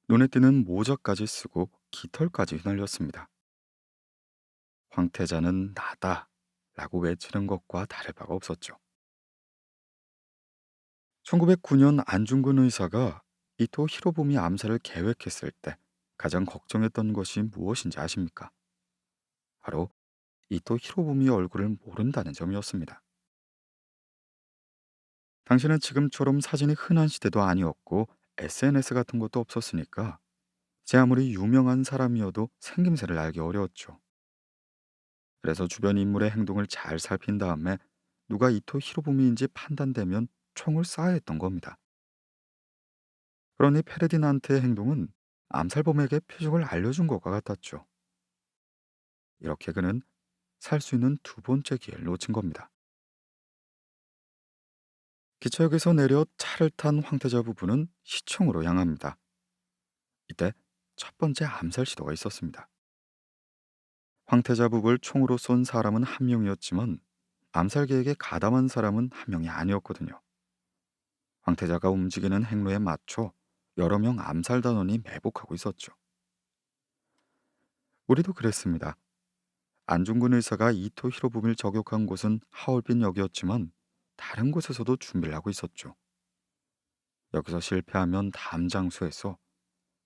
눈에 띄는 모자까지 쓰고 깃털까지 휘날렸습니다. 황태자는 나다 라고 외치는 것과 다를 바가 없었죠. 1909년 안중근 의사가 이토 히로부미 암살을 계획했을 때 가장 걱정했던 것이 무엇인지 아십니까? 바로 이토 히로부미의 얼굴을 모른다는 점이었습니다. 당시는 지금처럼 사진이 흔한 시대도 아니었고 SNS 같은 것도 없었으니까 제 아무리 유명한 사람이어도 생김새를 알기 어려웠죠. 그래서 주변 인물의 행동을 잘 살핀 다음에 누가 이토 히로부미인지 판단되면 총을 쏴야 했던 겁니다. 그러니 페르디난트의 행동은 암살범에게 표적을 알려준 것과 같았죠. 이렇게 그는 살 수 있는 두 번째 기회를 놓친 겁니다. 기차역에서 내려 차를 탄 황태자 부부는 시청으로 향합니다. 이때 첫 번째 암살 시도가 있었습니다. 황태자 부부를 총으로 쏜 사람은 한 명이었지만 암살 계획에 가담한 사람은 한 명이 아니었거든요. 황태자가 움직이는 행로에 맞춰 여러 명 암살 단원이 매복하고 있었죠. 우리도 그랬습니다. 안중근 의사가 이토 히로부미를 저격한 곳은 하얼빈역이었지만 다른 곳에서도 준비를 하고 있었죠. 여기서 실패하면 다음 장소에서,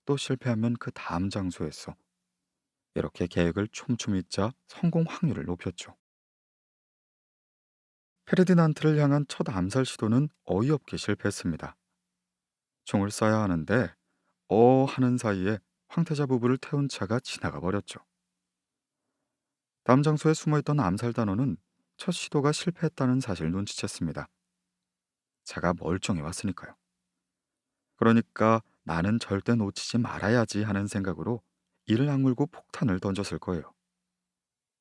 또 실패하면 그 다음 장소에서, 이렇게 계획을 촘촘히 짜 성공 확률을 높였죠. 페르디난트를 향한 첫 암살 시도는 어이없게 실패했습니다. 총을 쏴야 하는데 하는 사이에 황태자 부부를 태운 차가 지나가 버렸죠. 다음 장소에 숨어있던 암살 단원은 첫 시도가 실패했다는 사실을 눈치챘습니다. 차가 멀쩡히 왔으니까요. 그러니까 나는 절대 놓치지 말아야지 하는 생각으로 이를 악물고 폭탄을 던졌을 거예요.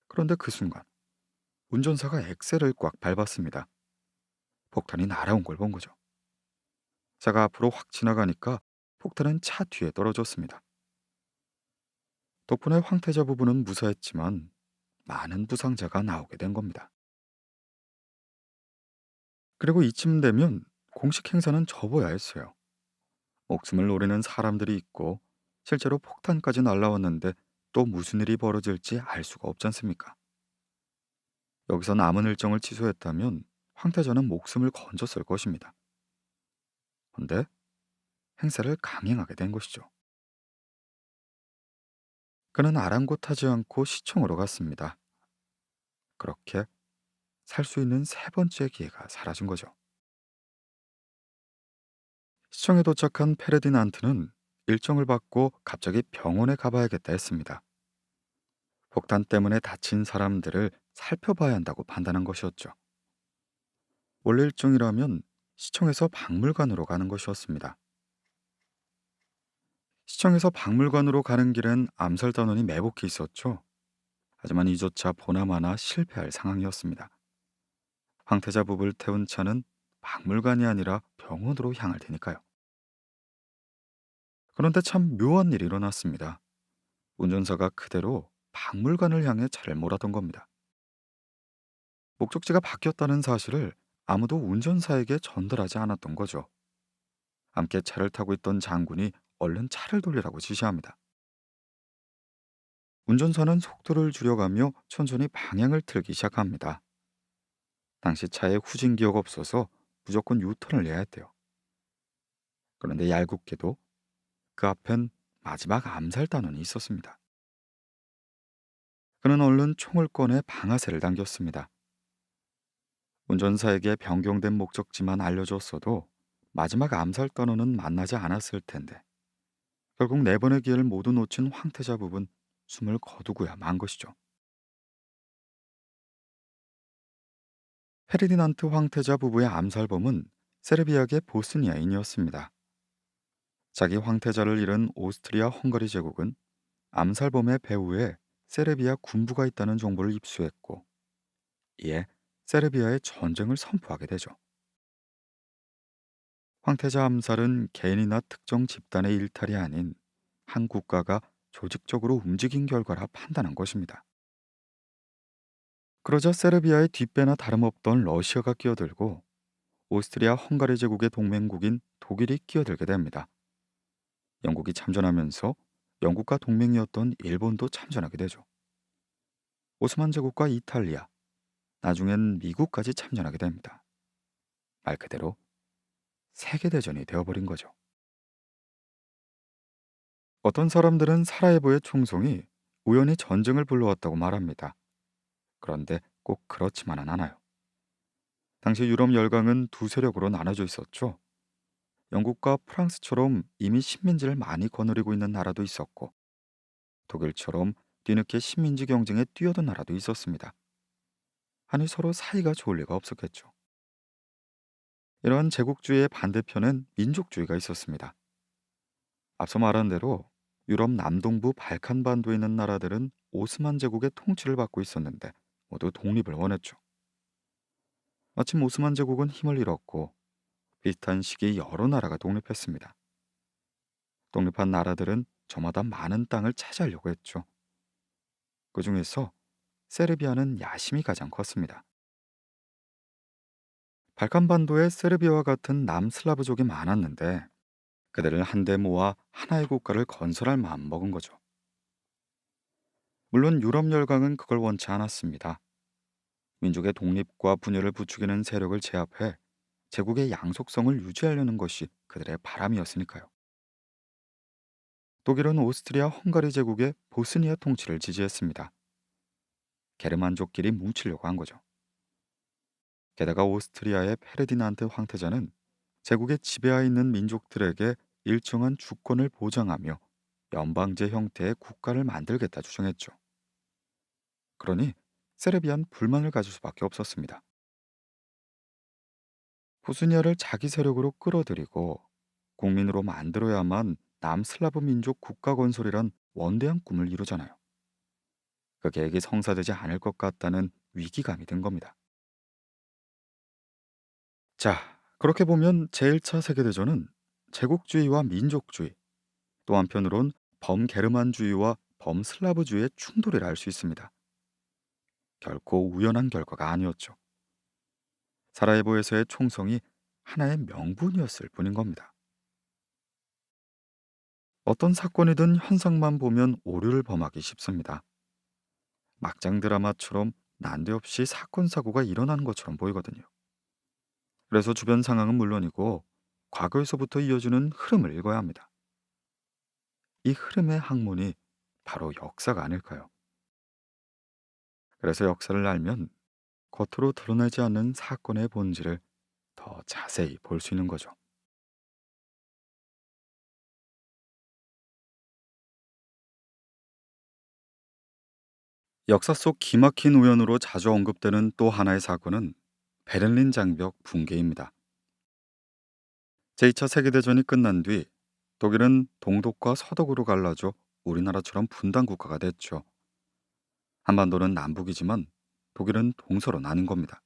그런데 그 순간 운전사가 엑셀을 꽉 밟았습니다. 폭탄이 날아온 걸 본 거죠. 차가 앞으로 확 지나가니까 폭탄은 차 뒤에 떨어졌습니다. 덕분에 황태자 부부는 무사했지만 많은 부상자가 나오게 된 겁니다. 그리고 이쯤 되면 공식 행사는 접어야 했어요. 목숨을 노리는 사람들이 있고 실제로 폭탄까지 날라왔는데 또 무슨 일이 벌어질지 알 수가 없지 않습니까? 여기서 남은 일정을 취소했다면 황태자는 목숨을 건졌을 것입니다. 그런데 행사를 강행하게 된 것이죠. 그는 아랑곳하지 않고 시청으로 갔습니다. 그렇게 살 수 있는 세 번째 기회가 사라진 거죠. 시청에 도착한 페르디난트는 일정을 받고 갑자기 병원에 가봐야겠다 했습니다. 폭탄 때문에 다친 사람들을 살펴봐야 한다고 판단한 것이었죠. 원래 일정이라면 시청에서 박물관으로 가는 것이었습니다. 시청에서 박물관으로 가는 길엔 암살단원이 매복해 있었죠. 하지만 이조차 보나마나 실패할 상황이었습니다. 황태자 부부를 태운 차는 박물관이 아니라 병원으로 향할 테니까요. 그런데 참 묘한 일이 일어났습니다. 운전사가 그대로 박물관을 향해 차를 몰아던 겁니다. 목적지가 바뀌었다는 사실을 아무도 운전사에게 전달하지 않았던 거죠. 함께 차를 타고 있던 장군이 얼른 차를 돌리라고 지시합니다. 운전사는 속도를 줄여가며 천천히 방향을 틀기 시작합니다. 당시 차에 후진 기어가 없어서 무조건 유턴을 해야 했대요. 그런데 얄궂게도 그 앞엔 마지막 암살 단원이 있었습니다. 그는 얼른 총을 꺼내 방아쇠를 당겼습니다. 운전사에게 변경된 목적지만 알려줬어도 마지막 암살 단원은 만나지 않았을 텐데 결국 네 번의 기회를 모두 놓친 황태자 부부는 숨을 거두고야 만 것이죠. 페르디난트 황태자 부부의 암살범은 세르비아계 보스니아인이었습니다. 자기 황태자를 잃은 오스트리아 헝가리 제국은 암살범의 배후에 세르비아 군부가 있다는 정보를 입수했고 이에 세르비아에 전쟁을 선포하게 되죠. 황태자 암살은 개인이나 특정 집단의 일탈이 아닌 한 국가가 조직적으로 움직인 결과라 판단한 것입니다. 그러자 세르비아의 뒷배나 다름없던 러시아가 끼어들고 오스트리아 헝가리 제국의 동맹국인 독일이 끼어들게 됩니다. 영국이 참전하면서 영국과 동맹이었던 일본도 참전하게 되죠. 오스만 제국과 이탈리아, 나중엔 미국까지 참전하게 됩니다. 말 그대로 세계대전이 되어버린 거죠. 어떤 사람들은 사라예보의 총성이 우연히 전쟁을 불러왔다고 말합니다. 그런데 꼭 그렇지만은 않아요. 당시 유럽 열강은 두 세력으로 나눠져 있었죠. 영국과 프랑스처럼 이미 식민지를 많이 거느리고 있는 나라도 있었고, 독일처럼 뒤늦게 식민지 경쟁에 뛰어든 나라도 있었습니다. 아니 서로 사이가 좋을 리가 없었겠죠. 이러한 제국주의의 반대편엔 민족주의가 있었습니다. 앞서 말한 대로 유럽 남동부 발칸반도에 있는 나라들은 오스만 제국의 통치를 받고 있었는데 모두 독립을 원했죠. 마침 오스만 제국은 힘을 잃었고 비슷한 시기에 여러 나라가 독립했습니다. 독립한 나라들은 저마다 많은 땅을 차지하려고 했죠. 그 중에서 세르비아는 야심이 가장 컸습니다. 발칸반도에 세르비아와 같은 남슬라브족이 많았는데 그들을 한데 모아 하나의 국가를 건설할 마음 먹은 거죠. 물론 유럽 열강은 그걸 원치 않았습니다. 민족의 독립과 분열을 부추기는 세력을 제압해 제국의 양속성을 유지하려는 것이 그들의 바람이었으니까요. 독일은 오스트리아 헝가리 제국의 보스니아 통치를 지지했습니다. 게르만족끼리 뭉치려고 한 거죠. 게다가 오스트리아의 페르디난트 황태자는 제국의 지배하에 있는 민족들에게 일정한 주권을 보장하며 연방제 형태의 국가를 만들겠다 주장했죠. 그러니 세르비아는 불만을 가질 수밖에 없었습니다. 보스니아를 자기 세력으로 끌어들이고 국민으로 만들어야만 남슬라브 민족 국가 건설이란 원대한 꿈을 이루잖아요. 그 계획이 성사되지 않을 것 같다는 위기감이 든 겁니다. 자, 그렇게 보면 제1차 세계대전은 제국주의와 민족주의, 또 한편으론 범게르만주의와 범슬라브주의의 충돌이라 할 수 있습니다. 결코 우연한 결과가 아니었죠. 사라예보에서의 총성이 하나의 명분이었을 뿐인 겁니다. 어떤 사건이든 현상만 보면 오류를 범하기 쉽습니다. 막장 드라마처럼 난데없이 사건 사고가 일어나는 것처럼 보이거든요. 그래서 주변 상황은 물론이고 과거에서부터 이어지는 흐름을 읽어야 합니다. 이 흐름의 학문이 바로 역사가 아닐까요? 그래서 역사를 알면 겉으로 드러내지 않는 사건의 본질을 더 자세히 볼 수 있는 거죠. 역사 속 기막힌 우연으로 자주 언급되는 또 하나의 사건은 베를린 장벽 붕괴입니다. 제2차 세계대전이 끝난 뒤 독일은 동독과 서독으로 갈라져 우리나라처럼 분단 국가가 됐죠. 한반도는 남북이지만 독일은 동서로 나뉜 겁니다.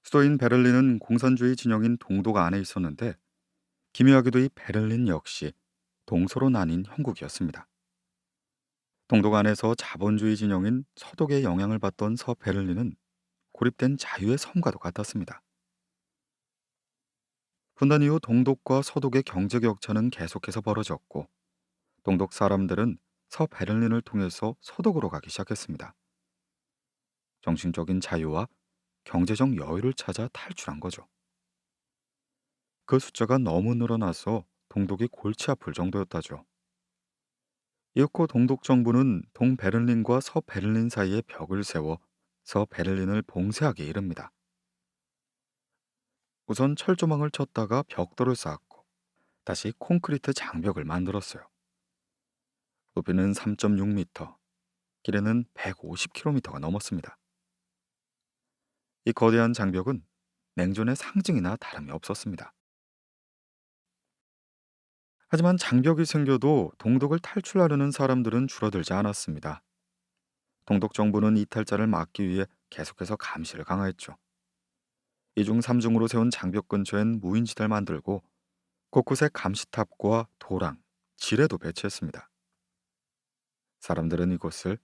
수도인 베를린은 공산주의 진영인 동독 안에 있었는데 기묘하게도 이 베를린 역시 동서로 나뉜 형국이었습니다. 동독 안에서 자본주의 진영인 서독의 영향을 받던 서베를린은 고립된 자유의 섬과도 같았습니다. 분단 이후 동독과 서독의 경제 격차는 계속해서 벌어졌고 동독 사람들은 서베를린을 통해서 서독으로 가기 시작했습니다. 정신적인 자유와 경제적 여유를 찾아 탈출한 거죠. 그 숫자가 너무 늘어나서 동독이 골치 아플 정도였다죠. 이윽고 동독 정부는 동베를린과 서베를린 사이에 벽을 세워 서베를린을 봉쇄하게 이릅니다. 우선 철조망을 쳤다가 벽돌을 쌓았고 다시 콘크리트 장벽을 만들었어요. 높이는 3.6m, 길이는 150km가 넘었습니다. 이 거대한 장벽은 냉전의 상징이나 다름이 없었습니다. 하지만 장벽이 생겨도 동독을 탈출하려는 사람들은 줄어들지 않았습니다. 동독 정부는 이탈자를 막기 위해 계속해서 감시를 강화했죠. 이중 삼중으로 세운 장벽 근처엔 무인지대를 만들고 곳곳에 감시탑과 도랑, 지뢰도 배치했습니다. 사람들은 이곳을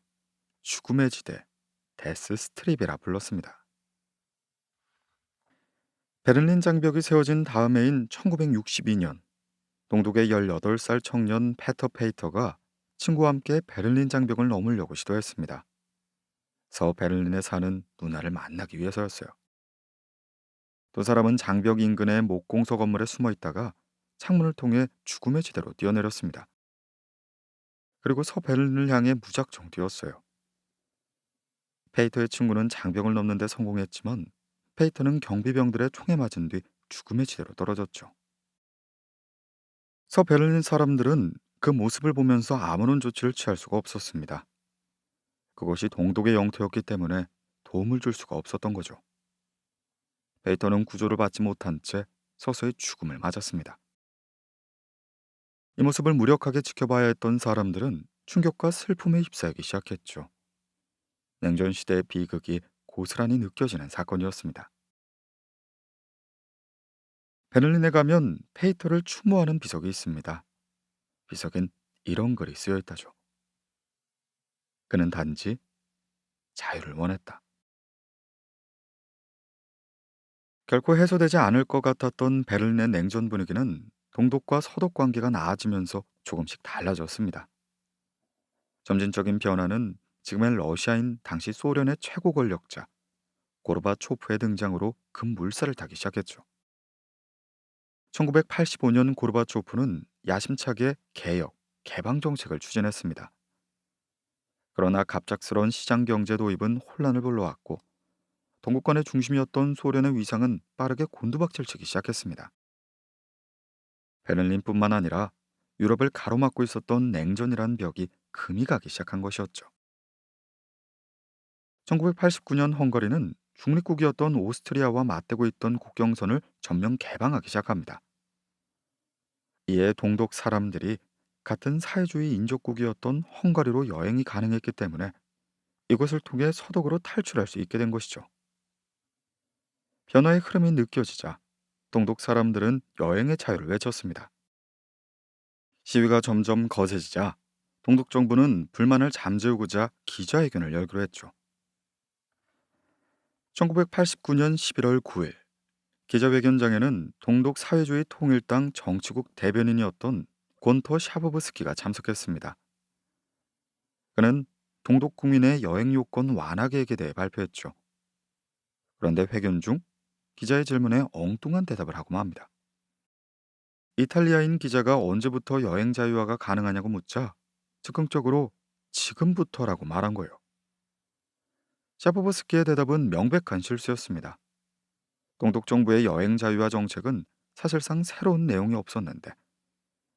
죽음의 지대, 데스 스트립이라 불렀습니다. 베를린 장벽이 세워진 다음 해인 1962년, 동독의 18살 청년 페터 페이터가 친구와 함께 베를린 장벽을 넘으려고 시도했습니다. 서베를린에 사는 누나를 만나기 위해서였어요. 두 사람은 장벽 인근의 목공소 건물에 숨어 있다가 창문을 통해 죽음의 지대로 뛰어내렸습니다. 그리고 서베를린을 향해 무작정 뛰었어요. 페이터의 친구는 장벽을 넘는 데 성공했지만 페이터는 경비병들의 총에 맞은 뒤 죽음의 지대로 떨어졌죠. 서베를린 사람들은 그 모습을 보면서 아무런 조치를 취할 수가 없었습니다. 그것이 동독의 영토였기 때문에 도움을 줄 수가 없었던 거죠. 베이터는 구조를 받지 못한 채 서서히 죽음을 맞았습니다. 이 모습을 무력하게 지켜봐야 했던 사람들은 충격과 슬픔에 휩싸이기 시작했죠. 냉전 시대의 비극이 고스란히 느껴지는 사건이었습니다. 베를린에 가면 페이터를 추모하는 비석이 있습니다. 비석엔 이런 글이 쓰여 있다죠. 그는 단지 자유를 원했다. 결코 해소되지 않을 것 같았던 베를린의 냉전 분위기는 동독과 서독 관계가 나아지면서 조금씩 달라졌습니다. 점진적인 변화는 지금의 러시아인 당시 소련의 최고 권력자 고르바초프의 등장으로 급물살을 타기 시작했죠. 1985년 고르바초프는 야심차게 개혁, 개방 정책을 추진했습니다. 그러나 갑작스러운 시장 경제 도입은 혼란을 불러왔고 동구권의 중심이었던 소련의 위상은 빠르게 곤두박질치기 시작했습니다. 베를린뿐만 아니라 유럽을 가로막고 있었던 냉전이란 벽이 금이 가기 시작한 것이었죠. 1989년 헝가리는 중립국이었던 오스트리아와 맞대고 있던 국경선을 전면 개방하기 시작합니다. 이에 동독 사람들이 같은 사회주의 인접국이었던 헝가리로 여행이 가능했기 때문에 이곳을 통해 서독으로 탈출할 수 있게 된 것이죠. 변화의 흐름이 느껴지자 동독 사람들은 여행의 자유를 외쳤습니다. 시위가 점점 거세지자 동독 정부는 불만을 잠재우고자 기자회견을 열기로 했죠. 1989년 11월 9일 기자회견장에는 동독 사회주의 통일당 정치국 대변인이었던 곤터 샤보브스키가 참석했습니다. 그는 동독 국민의 여행 요건 완화 계획에 대해 발표했죠. 그런데 회견 중 기자의 질문에 엉뚱한 대답을 하고 맙니다. 이탈리아인 기자가 언제부터 여행 자유화가 가능하냐고 묻자 즉흥적으로 지금부터라고 말한 거예요. 샤보브스키의 대답은 명백한 실수였습니다. 동독 정부의 여행 자유화 정책은 사실상 새로운 내용이 없었는데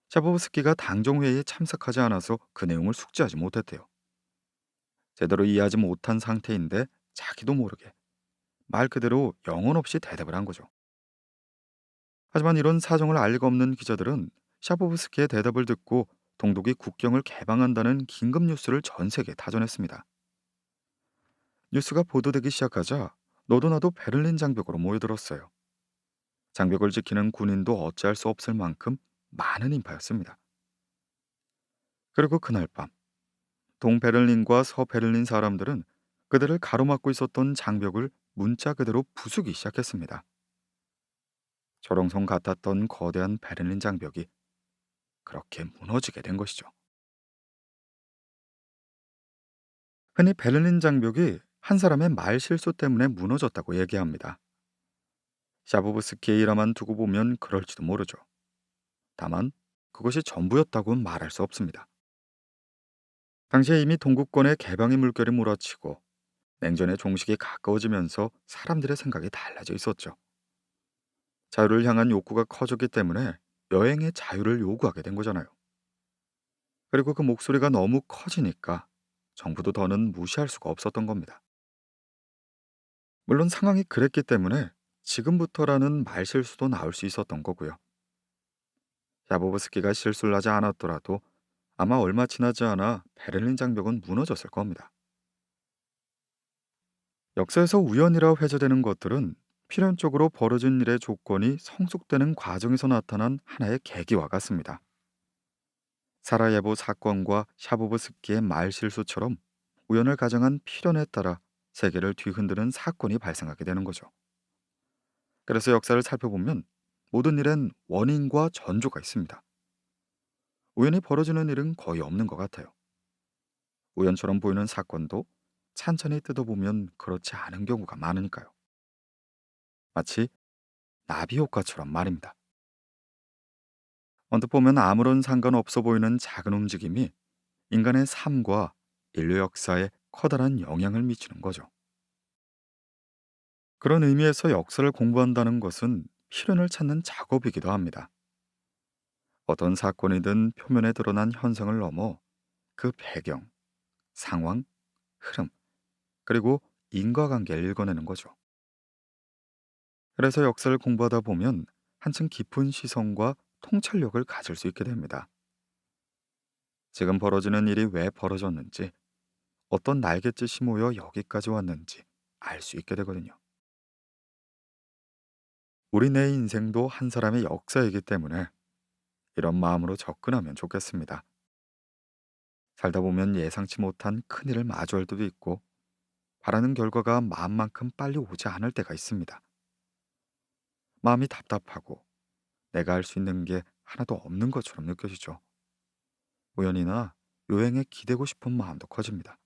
샤보브스키가 당정회의에 참석하지 않아서 그 내용을 숙지하지 못했대요. 제대로 이해하지 못한 상태인데 자기도 모르게 말 그대로 영혼 없이 대답을 한 거죠. 하지만 이런 사정을 알 리가 없는 기자들은 샤보브스키의 대답을 듣고 동독이 국경을 개방한다는 긴급 뉴스를 전 세계에 타전했습니다. 뉴스가 보도되기 시작하자 너도 나도 베를린 장벽으로 모여들었어요. 장벽을 지키는 군인도 어찌할 수 없을 만큼 많은 인파였습니다. 그리고 그날 밤 동베를린과 서베를린 사람들은 그들을 가로막고 있었던 장벽을 문자 그대로 부수기 시작했습니다. 조롱성 같았던 거대한 베를린 장벽이 그렇게 무너지게 된 것이죠. 흔히 베를린 장벽이 한 사람의 말 실수 때문에 무너졌다고 얘기합니다. 샤보브스키의 일화만 두고 보면 그럴지도 모르죠. 다만 그것이 전부였다고는 말할 수 없습니다. 당시에 이미 동구권의 개방의 물결이 몰아치고 냉전의 종식이 가까워지면서 사람들의 생각이 달라져 있었죠. 자유를 향한 욕구가 커졌기 때문에 여행의 자유를 요구하게 된 거잖아요. 그리고 그 목소리가 너무 커지니까 정부도 더는 무시할 수가 없었던 겁니다. 물론 상황이 그랬기 때문에 지금부터라는 말실수도 나올 수 있었던 거고요. 야보브스키가 실수를 하지 않았더라도 아마 얼마 지나지 않아 베를린 장벽은 무너졌을 겁니다. 역사에서 우연이라 회자되는 것들은 필연적으로 벌어진 일의 조건이 성숙되는 과정에서 나타난 하나의 계기와 같습니다. 사라예보 사건과 샤보브스키의 말 실수처럼 우연을 가정한 필연에 따라 세계를 뒤흔드는 사건이 발생하게 되는 거죠. 그래서 역사를 살펴보면 모든 일엔 원인과 전조가 있습니다. 우연히 벌어지는 일은 거의 없는 것 같아요. 우연처럼 보이는 사건도 찬찬히 뜯어보면 그렇지 않은 경우가 많으니까요. 마치 나비 효과처럼 말입니다. 언뜻 보면 아무런 상관없어 보이는 작은 움직임이 인간의 삶과 인류 역사에 커다란 영향을 미치는 거죠. 그런 의미에서 역사를 공부한다는 것은 필연을 찾는 작업이기도 합니다. 어떤 사건이든 표면에 드러난 현상을 넘어 그 배경, 상황, 흐름, 그리고 인과관계를 읽어내는 거죠. 그래서 역사를 공부하다 보면 한층 깊은 시선과 통찰력을 가질 수 있게 됩니다. 지금 벌어지는 일이 왜 벌어졌는지, 어떤 날갯짓이 모여 여기까지 왔는지 알 수 있게 되거든요. 우리 내 인생도 한 사람의 역사이기 때문에 이런 마음으로 접근하면 좋겠습니다. 살다 보면 예상치 못한 큰일을 마주할 때도 있고, 바라는 결과가 마음만큼 빨리 오지 않을 때가 있습니다. 마음이 답답하고 내가 할 수 있는 게 하나도 없는 것처럼 느껴지죠. 우연이나 요행에 기대고 싶은 마음도 커집니다.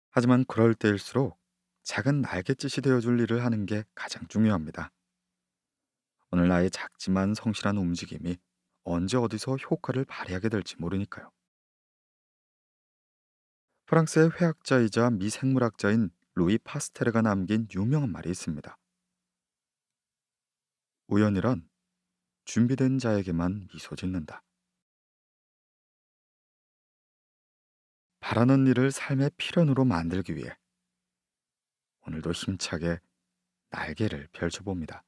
하지만 그럴 때일수록 작은 날갯짓이 되어줄 일을 하는 게 가장 중요합니다. 오늘 나의 작지만 성실한 움직임이 언제 어디서 효과를 발휘하게 될지 모르니까요. 프랑스의 회학자이자 미생물학자인 루이 파스테르가 남긴 유명한 말이 있습니다. 우연이란 준비된 자에게만 미소 짓는다. 바라는 일을 삶의 필연으로 만들기 위해 오늘도 힘차게 날개를 펼쳐봅니다.